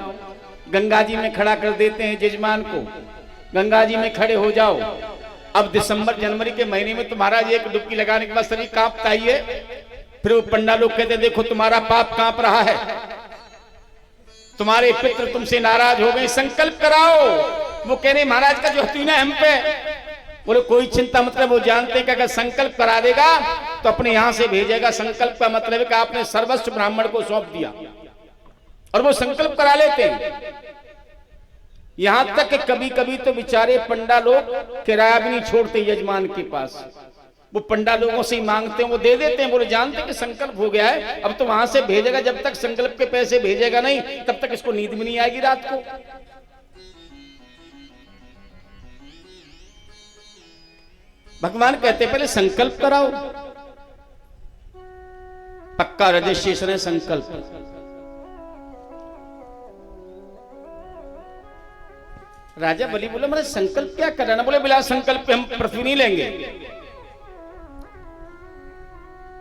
गंगा जी में खड़ा कर देते हैं जजमान को, गंगा जी में खड़े हो जाओ। अब दिसंबर जनवरी के महीने में तुम्हारा एक डुबकी लगाने के बाद शरीर कांपता ही है। फिर वो पंडा लोग कहते हैं देखो तुम्हारा पाप कांप रहा है, तुम्हारे पितृ तुमसे नाराज हो गए, संकल्प कराओ। वो कह रहे महाराज का जो हतीना हम पे। बोले कोई चिंता, मतलब वो जानते हैं कि अगर संकल्प करा देगा तो अपने यहां से भेजेगा। संकल्प का मतलब है कि आपने सर्वस्व ब्राह्मण को सौंप दिया, और वो संकल्प करा लेते हैं। यहां तक कि कभी कभी तो बेचारे पंडा लोग किराया भी नहीं छोड़ते यजमान के पास, वो पंडा लोगों से ही मांगते हैं, वो दे देते हैं। बोले जानते हैं कि संकल्प हो गया है, अब तो वहां से भेजेगा, जब तक संकल्प के पैसे भेजेगा नहीं तब तक इसको नींद भी नहीं आएगी रात को। भगवान कहते पहले संकल्प कराओ, पक्का रजिस्ट्रेशन है संकल्प। राजा बलि बोले मेरा संकल्प क्या कराना? बोले बिना संकल्प पे हम पृथ्वी नहीं लेंगे।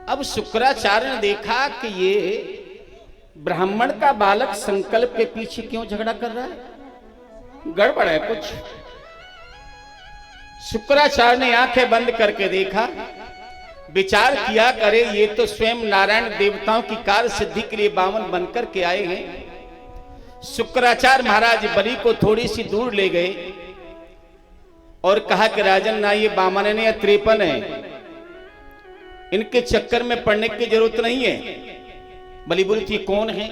अब शुक्राचार्य ने देखा कि ये ब्राह्मण का बालक संकल्प के पीछे क्यों झगड़ा कर रहा है, गड़बड़ है कुछ। शुक्राचार्य ने आंखें बंद करके देखा, विचार किया, करे ये तो स्वयं नारायण देवताओं की कार्य सिद्धि के लिए बामन बनकर के आए हैं। शुक्राचार्य महाराज बलि को थोड़ी सी दूर ले गए और कहा कि राजन ना ये बामन है या त्रेपन है, इनके चक्कर में पड़ने की जरूरत नहीं है। बलि बोली थी कौन है?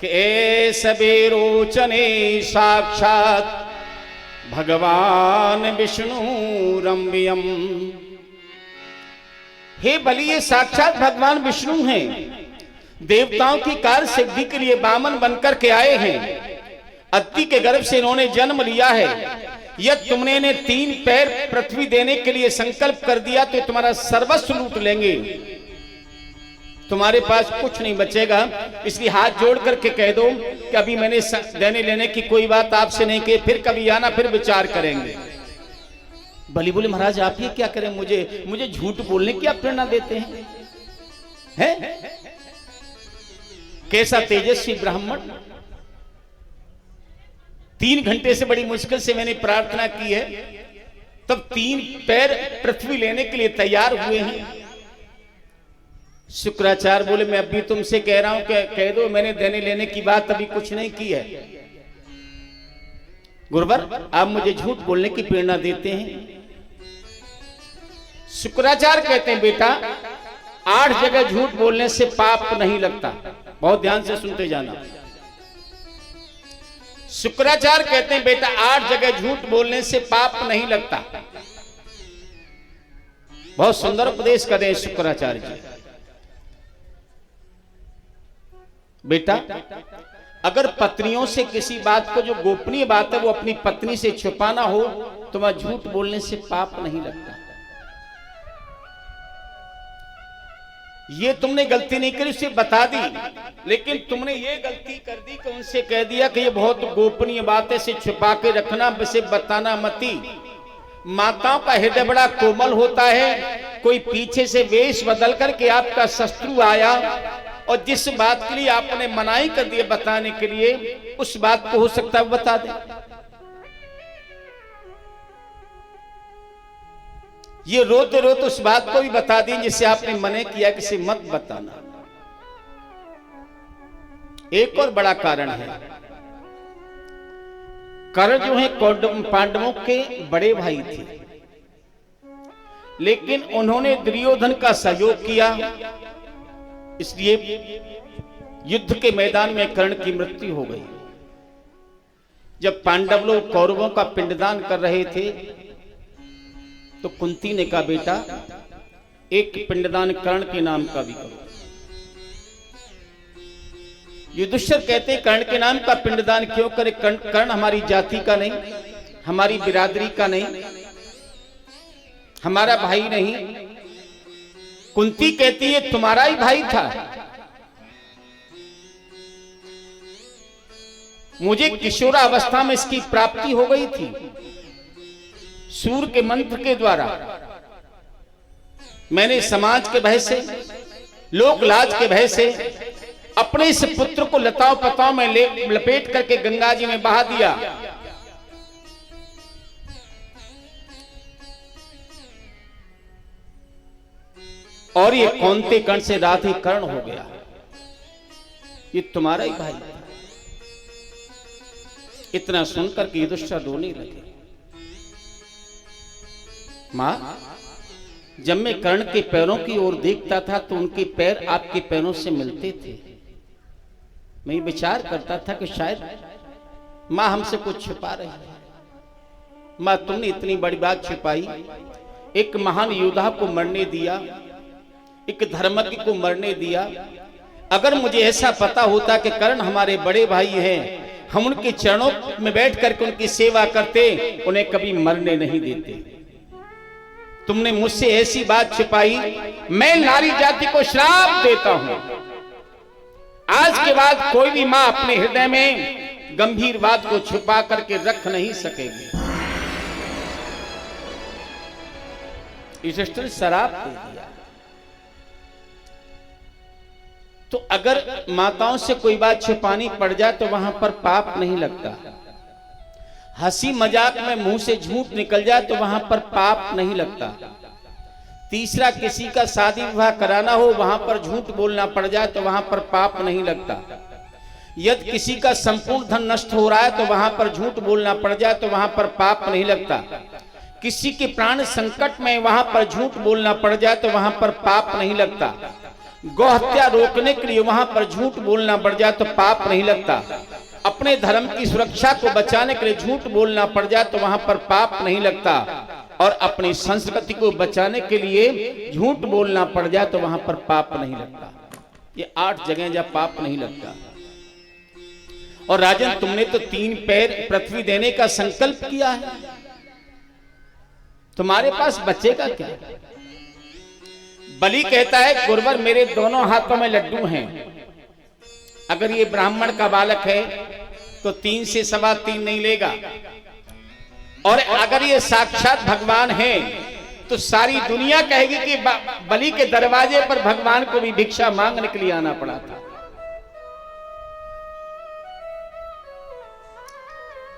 कि ए सबेरोचने साक्षात भगवान विष्णु रम्यम। हे बलि ये साक्षात भगवान विष्णु हैं, देवताओं की कार्य सिद्धि के लिए बामन बनकर के आए हैं। अत्ति के गर्भ से इन्होंने जन्म लिया है। यदि तुमने इन्हें 3 पैर पृथ्वी देने के लिए संकल्प कर दिया तो तुम्हारा सर्वस्व लूट लेंगे, तुम्हारे पास कुछ नहीं बचेगा। इसलिए हाथ जोड़ करके कह दो कि अभी मैंने देने लेने की कोई बात आपसे नहीं की, फिर कभी आना, फिर विचार करेंगे। बलि बोले महाराज आप ये क्या करें, मुझे झूठ बोलने की आप प्रेरणा देते हैं? कैसा तेजस्वी ब्राह्मण! 3 घंटे से बड़ी मुश्किल से मैंने प्रार्थना की है, तब 3 पैर पृथ्वी लेने के लिए तैयार हुए हैं। शुक्राचार्य बोले मैं अभी तुमसे कह रहा हूं कि कह दो मैंने देने लेने की बात अभी कुछ नहीं की है। गुरुवर आप मुझे झूठ बोलने की प्रेरणा देते हैं। शुक्राचार्य कहते हैं बेटा 8 जगह झूठ बोलने से पाप नहीं लगता, बहुत ध्यान से सुनते जाना। शुक्राचार्य कहते हैं बेटा 8 जगह झूठ बोलने से पाप नहीं लगता। बहुत सुंदर उपदेश करें शुक्राचार्य जी। बेटा अगर पत्नियों से किसी बात को जो गोपनीय बात है वो अपनी पत्नी से छुपाना हो तो वह झूठ बोलने से पाप नहीं लगता। ये तुमने गलती नहीं करी, उसे बता दी, लेकिन तुमने ये गलती कर दी कि उनसे कह दिया कि ये बहुत गोपनीय बात है, इसे छुपा के रखना, इसे बताना मती। माताओं का हृदय बड़ा कोमल होता है। कोई पीछे से वेश बदल करके आपका शत्रु आया और जिस बात के लिए आपने मनाही कर दी बताने के लिए, उस बात को हो सकता है बता दे। ये रोते रोते उस बात को भी बता दी जिसे आपने मने किया कि इसे मत बताना। एक और बड़ा कारण है, कर्ण जो है पांडवों के बड़े भाई थे, लेकिन उन्होंने दुर्योधन का सहयोग किया, इसलिए युद्ध के मैदान में कर्ण की मृत्यु हो गई। जब पांडव लोग कौरवों का पिंडदान कर रहे थे तो कुंती ने कहा, बेटा एक पिंडदान कर्ण के नाम का भी करो। युधिष्ठिर कहते, कर्ण के नाम का पिंडदान क्यों करे? कर्ण हमारी जाति का नहीं, हमारी बिरादरी का नहीं, हमारा भाई नहीं। कुंती कहती है तुम्हारा ही भाई था। मुझे किशोरावस्था में इसकी प्राप्ति हो गई थी सूर्य के मंत्र के द्वारा। मैंने समाज के भय से, लोक लाज के भय से अपने इस पुत्र को लताओं पताओं में लपेट करके गंगा जी में बहा दिया। और ये कौनते कर्ण से राधे कर्ण हो गया। ये तुम्हारा ही भाई। इतना सुनकर के युधिष्ठिर रोने लगे। मां, जब मैं कर्ण के पैरों की ओर देखता था तो उनके पैर आपके पैरों से मिलते थे। मैं विचार करता था कि शायद मां हमसे कुछ छुपा रही है। मां, तुमने इतनी बड़ी बात छुपाई। एक महान योद्धा को मरने दिया, एक धर्मज्ञ को मरने दिया। अगर मुझे ऐसा पता होता कि कर्ण हमारे बड़े भाई हैं, हम उनके चरणों में बैठ करके उनकी सेवा करते, उन्हें कभी मरने नहीं देते। तुमने मुझसे ऐसी बात छिपाई। मैं नारी जाति को श्राप देता हूं, आज के बाद कोई भी मां अपने हृदय में गंभीर बात को छुपा करके रख नहीं सकेगी। युधिष्ठिर श्राप दे दिया। तो अगर माताओं से कोई बात छिपानी पड़ जाए तो वहां पर पाप नहीं लगता। हंसी मजाक में मुंह से झूठ निकल जाए तो वहां पर पाप नहीं लगता। तीसरा, किसी का शादी विवाह कराना हो, वहां पर झूठ बोलना पड़ जाए तो वहां पर पाप नहीं लगता। यदि किसी का संपूर्ण धन नष्ट हो रहा है तो वहां पर झूठ बोलना पड़ जाए तो वहां पर पाप नहीं लगता। किसी के प्राण संकट में वहां पर झूठ बोलना पड़ जाए तो वहां पर पाप नहीं लगता। गौ हत्या रोकने के लिए वहां पर झूठ बोलना पड़ जाए तो पाप नहीं लगता। अपने धर्म की सुरक्षा को बचाने के लिए झूठ बोलना पड़ जाए तो वहां पर पाप नहीं लगता। और अपनी संस्कृति को बचाने के लिए झूठ बोलना पड़ जाए तो वहां पर पाप नहीं लगता। ये 8 जगह जहां पाप नहीं लगता। और राजन, तुमने तो 3 पैर पृथ्वी देने का संकल्प किया है, तुम्हारे पास बचेगा क्या? बलि कहता है, गुरुवर मेरे दोनों हाथों में लड्डू हैं। अगर ये ब्राह्मण का बालक है तो 3 से 3.25 नहीं लेगा, और अगर ये साक्षात भगवान है तो सारी दुनिया कहेगी कि बलि के दरवाजे पर भगवान को भी भिक्षा मांगने के लिए आना पड़ा था।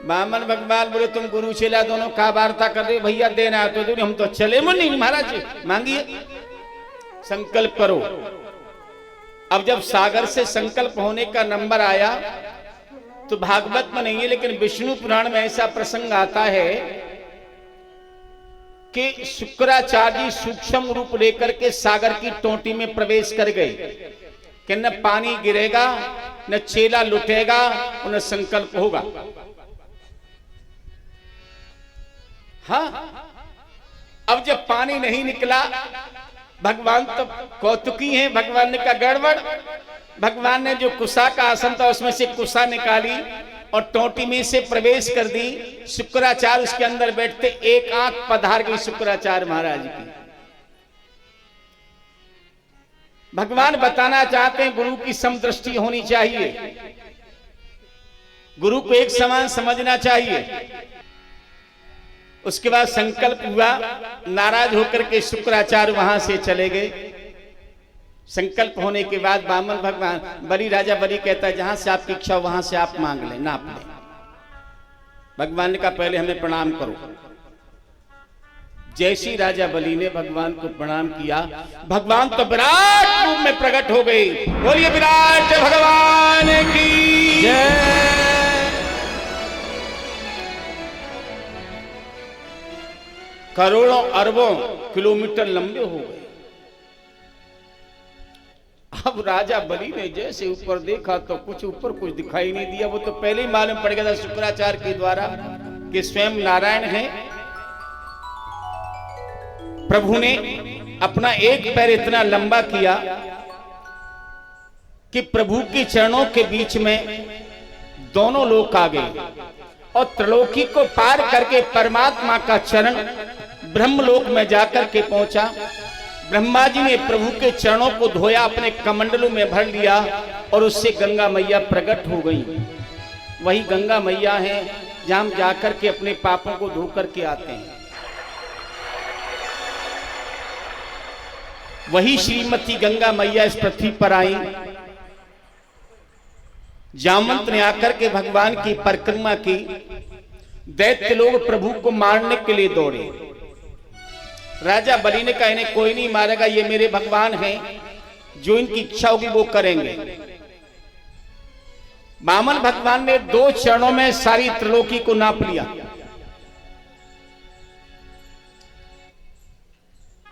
ब्राह्मण भगवान बोले, तुम गुरु चेला दोनों का वार्ता कर रहे, भैया देना तो दो, हम तो चले मुन्नी महाराज मांगिए, संकल्प करो। अब जब सागर से संकल्प होने का नंबर आया तो भागवत में नहीं है लेकिन विष्णु पुराण में ऐसा प्रसंग आता है कि शुक्राचार्य जी सूक्ष्म रूप लेकर के सागर की टोटी में प्रवेश कर गए कि न पानी गिरेगा, न चेला लुटेगा, न संकल्प होगा। हाँ, अब जब पानी नहीं निकला, भगवान तो कौतुकी हैं, भगवान ने कहा गड़बड़। भगवान ने जो कुशा का आसन था उसमें से कुशा निकाली और टोटी में से प्रवेश कर दी। शुक्राचार्य उसके अंदर बैठते, एक आंख पधार गई शुक्राचार्य महाराज की। भगवान बताना चाहते हैं गुरु की समदृष्टि होनी चाहिए, गुरु को एक समान समझना चाहिए। उसके बाद संकल्प हुआ, नाराज होकर के शुक्राचार्य वहां से चले गए। संकल्प होने के बाद बामन भगवान बलि, राजा बलि कहता है जहां से आपकी इच्छा वहां से आप मांग लें, नाप लें। भगवान ने कहा पहले हमें प्रणाम करो। जैसी राजा बलि ने भगवान को प्रणाम किया, भगवान तो विराट रूप में प्रकट हो गए। बोलिए विराट भगवान की जय। करोड़ों अरबों किलोमीटर लंबे हो गए, अब राजा बलि ने जैसे ऊपर देखा तो कुछ ऊपर कुछ दिखाई नहीं दिया। वो तो पहले ही मालूम पड़ गया था शुक्राचार्य के द्वारा कि स्वयं नारायण हैं। प्रभु ने अपना एक पैर इतना लंबा किया कि प्रभु के चरणों के बीच में दोनों लोक आ गए और त्रिलोकी को पार करके परमात्मा का चरण ब्रह्मलोक में जाकर के पहुंचा। ब्रह्मा जी ने प्रभु के चरणों को धोया, अपने कमंडलों में भर लिया और उससे गंगा मैया प्रकट हो गई। वही गंगा मैया है जहां हम जाकर के अपने पापों को धो करके आते हैं। वही श्रीमती गंगा मैया इस पृथ्वी पर आई। जामवंत ने आकर के भगवान की परिक्रमा की। दैत्य लोग प्रभु को मारने के लिए दौड़े। राजा बलि ने कहा इन्हें कोई नहीं मारेगा, ये मेरे भगवान हैं, जो इनकी इच्छा होगी वो करेंगे। वामन भगवान ने 2 चरणों में सारी त्रिलोकी को नाप लिया।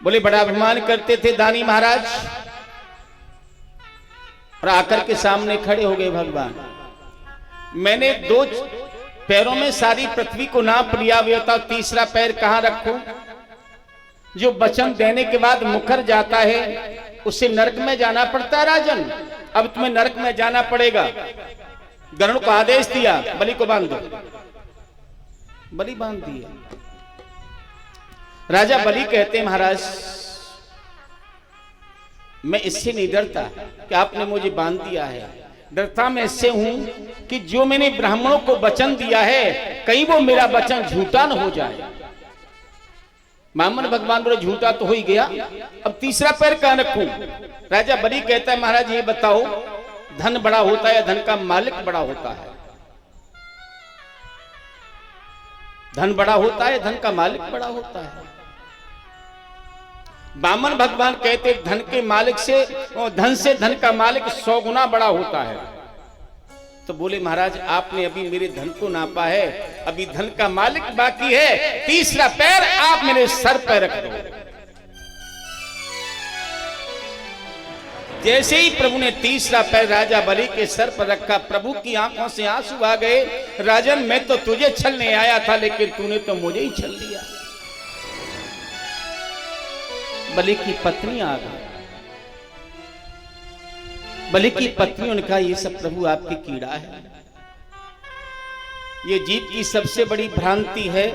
बोले बड़ा अभिमान करते थे दानी महाराज, और आकर के सामने खड़े हो गए भगवान। मैंने 2 पैरों में सारी पृथ्वी को नाप लिया, वे बताओ तीसरा पैर कहां रखूं? जो वचन देने के बाद मुकर जाता है उसे नरक में जाना पड़ता है राजन। अब तुम्हें नरक में जाना पड़ेगा। गरुड़ को आदेश दिया बलि को बांध दो। बलि बांध दिया। राजा बलि कहते महाराज मैं इससे नहीं डरता कि आपने मुझे बांध दिया है। डरता मैं इससे हूं कि जो मैंने ब्राह्मणों को वचन दिया है कहीं वो मेरा वचन झूठा न हो जाए। वामन भगवान बोले झूठा तो हो ही गया, अब तीसरा पैर कहां रखूं? राजा बलि कहता है महाराज ये बताओ धन बड़ा होता है या धन का मालिक बड़ा होता है? धन बड़ा होता है, धन का मालिक बड़ा होता है। वामन भगवान कहते धन के मालिक से और धन से धन का मालिक 100 गुना बड़ा होता है। तो बोले महाराज आपने अभी मेरे धन को नापा है, अभी धन का मालिक बाकी है, तीसरा पैर आप मेरे सर पर रख दो। जैसे ही प्रभु ने तीसरा पैर राजा बलि के सर पर रखा, प्रभु की आंखों से आंसू आ गए। राजन मैं तो तुझे छलने आया था लेकिन तूने तो मुझे ही छल लिया। बलि की पत्नी आ गई। बलि की पत्नी ने कहा ये सब प्रभु आपकी कीड़ा है। ये जीव की सबसे बड़ी भ्रांति है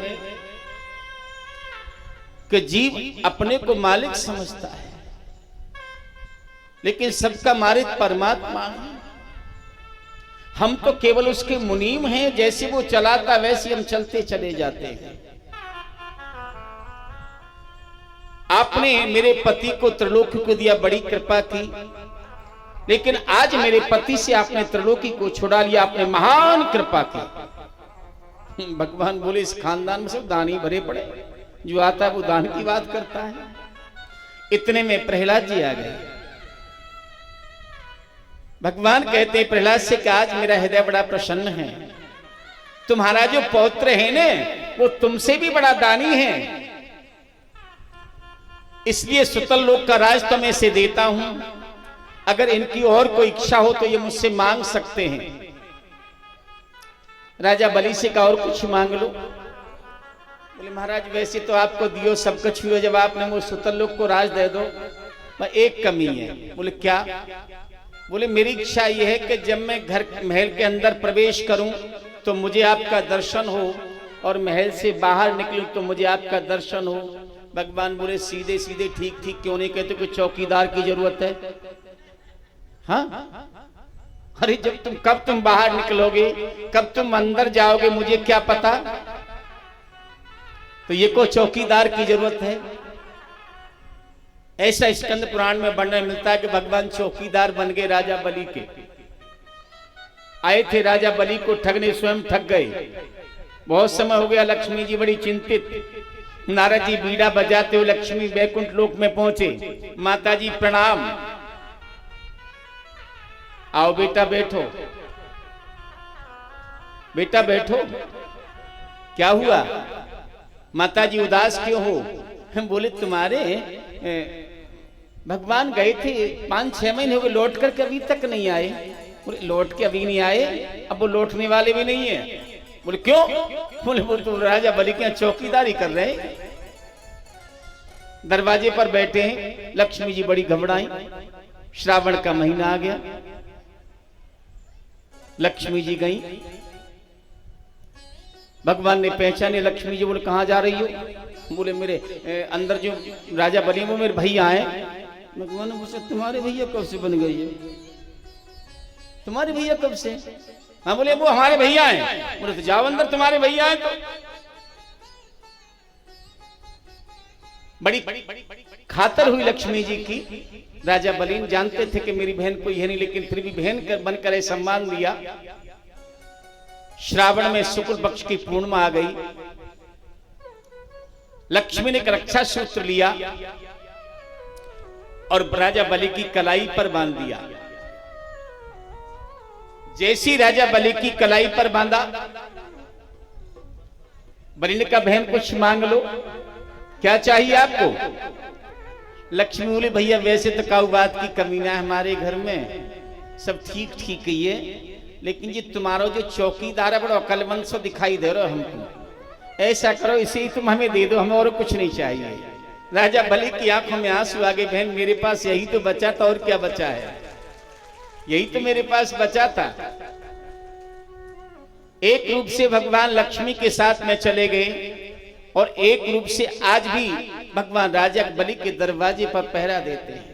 कि जीव अपने को मालिक समझता है, लेकिन सबका मालिक परमात्मा है। हम तो केवल उसके मुनीम हैं, जैसे वो चलाता वैसे हम चलते चले जाते हैं। आपने मेरे पति को त्रिलोकी को दिया, बड़ी कृपा की, लेकिन आज मेरे पति से आपने त्रिलोकी को छुड़ा लिया, आपने महान कृपा की। भगवान बोले इस खानदान में सब दानी भरे पड़े, जो आता है वो दान की बात करता है। इतने में प्रहलाद जी आ गए। भगवान कहते हैं प्रहलाद से कि आज मेरा हृदय बड़ा प्रसन्न है, तुम्हारा जो पौत्र है ना वो तुमसे भी बड़ा दानी है, इसलिए सुतल लोक का राज तो मैं इसे देता हूं। अगर इनकी और कोई इच्छा हो तो ये मुझसे मांग सकते हैं। राजा बलि से कहा और कुछ मांग लो। बोले महाराज वैसे तो आपको दियो सब कुछ भी हो, जब आपने वो सुतल लोक को राज दे दो, पर एक कमी है। बोले क्या? बोले मेरी इच्छा यह है कि जब मैं घर महल के अंदर प्रवेश करूं तो मुझे आपका दर्शन हो, और महल से बाहर निकलूं तो मुझे आपका दर्शन हो। भगवान बोले सीधे सीधे ठीक ठीक क्यों नहीं कहते, कोई चौकीदार की जरूरत है? हाँ, अरे जब कब तुम बाहर निकलोगे, कब तुम अंदर जाओगे, मुझे क्या पता? तो ये को चौकीदार की जरूरत है? ऐसा स्कंद पुराण में वर्णन मिलता है कि भगवान चौकीदार बन गए राजा बलि के। आए थे राजा बलि को ठगने, स्वयं ठग गए। बहुत समय हो गया, लक्ष्मी जी बड़ी चिंतित। नारद जी बीड़ा बजाते हुए लक्ष्मी वैकुंठ लोक में पहुंचे। माता जी प्रणाम। आओ बेटा बैठो, बेटा बैठो। क्या हुआ माता जी उदास क्यों हो? हम बोले तुम्हारे भगवान गए थे 5-6 महीने हो गए, लौट करके अभी तक नहीं आए। बोले लौट के अभी नहीं आए, अब वो लौटने वाले भी नहीं है। बोले क्यों? बोले वो तो राजा बलि के यहाँ चौकीदारी कर रहे हैं, दरवाजे पर बैठे हैं। लक्ष्मी जी बड़ी घबराई। श्रावण का महीना आ गया, लक्ष्मी जी गई। भगवान ने पहचाने लक्ष्मी जी। बोले कहाँ जा रही हो? बोले मेरे अंदर जो राजा बलि वो मेरे भैया आए। भगवान ने पूछा तुम्हारे भैया कब से बन गई है? तुम्हारे भैया कब से? हाँ। बोले वो हमारे भैया हैं। बोले तो जाओ अंदर, तुम्हारे भैया हैं तो। बड़ी खातर हुई लक्ष्मी जी की। राजा बलि जानते थे कि मेरी बहन कोई है नहीं, लेकिन फिर भी बहन बनकर सम्मान दिया। श्रावण में शुक्ल पक्ष की पूर्णिमा आ गई। लक्ष्मी ने एक रक्षा सूत्र लिया और राजा बलि की कलाई पर बांध दिया। जैसी राजा बलि की कलाई पर बांधा, बलि ने कहा बहन कुछ मांग लो, क्या चाहिए आपको? लक्ष्मी बोले भैया वैसे तो काऊ बात की कमी ना है हमारे घर में, सब ठीक ठीक ही है, लेकिन ये तुम्हारा जो चौकीदार है बड़ा अकलमंद सो दिखाई दे रहा हमको। ऐसा करो इसे ही तुम हमें दे दो, हमें और कुछ नहीं चाहिए। राजा बलि की आंखों में आंसू आ गए। बहन मेरे पास यही तो बचा था, और क्या बचा है? यही तो मेरे पास बचा था। एक रूप से भगवान लक्ष्मी के साथ में चले गए और एक रूप से आज भी भगवान राजा बलि के दरवाजे पर पहरा देते हैं।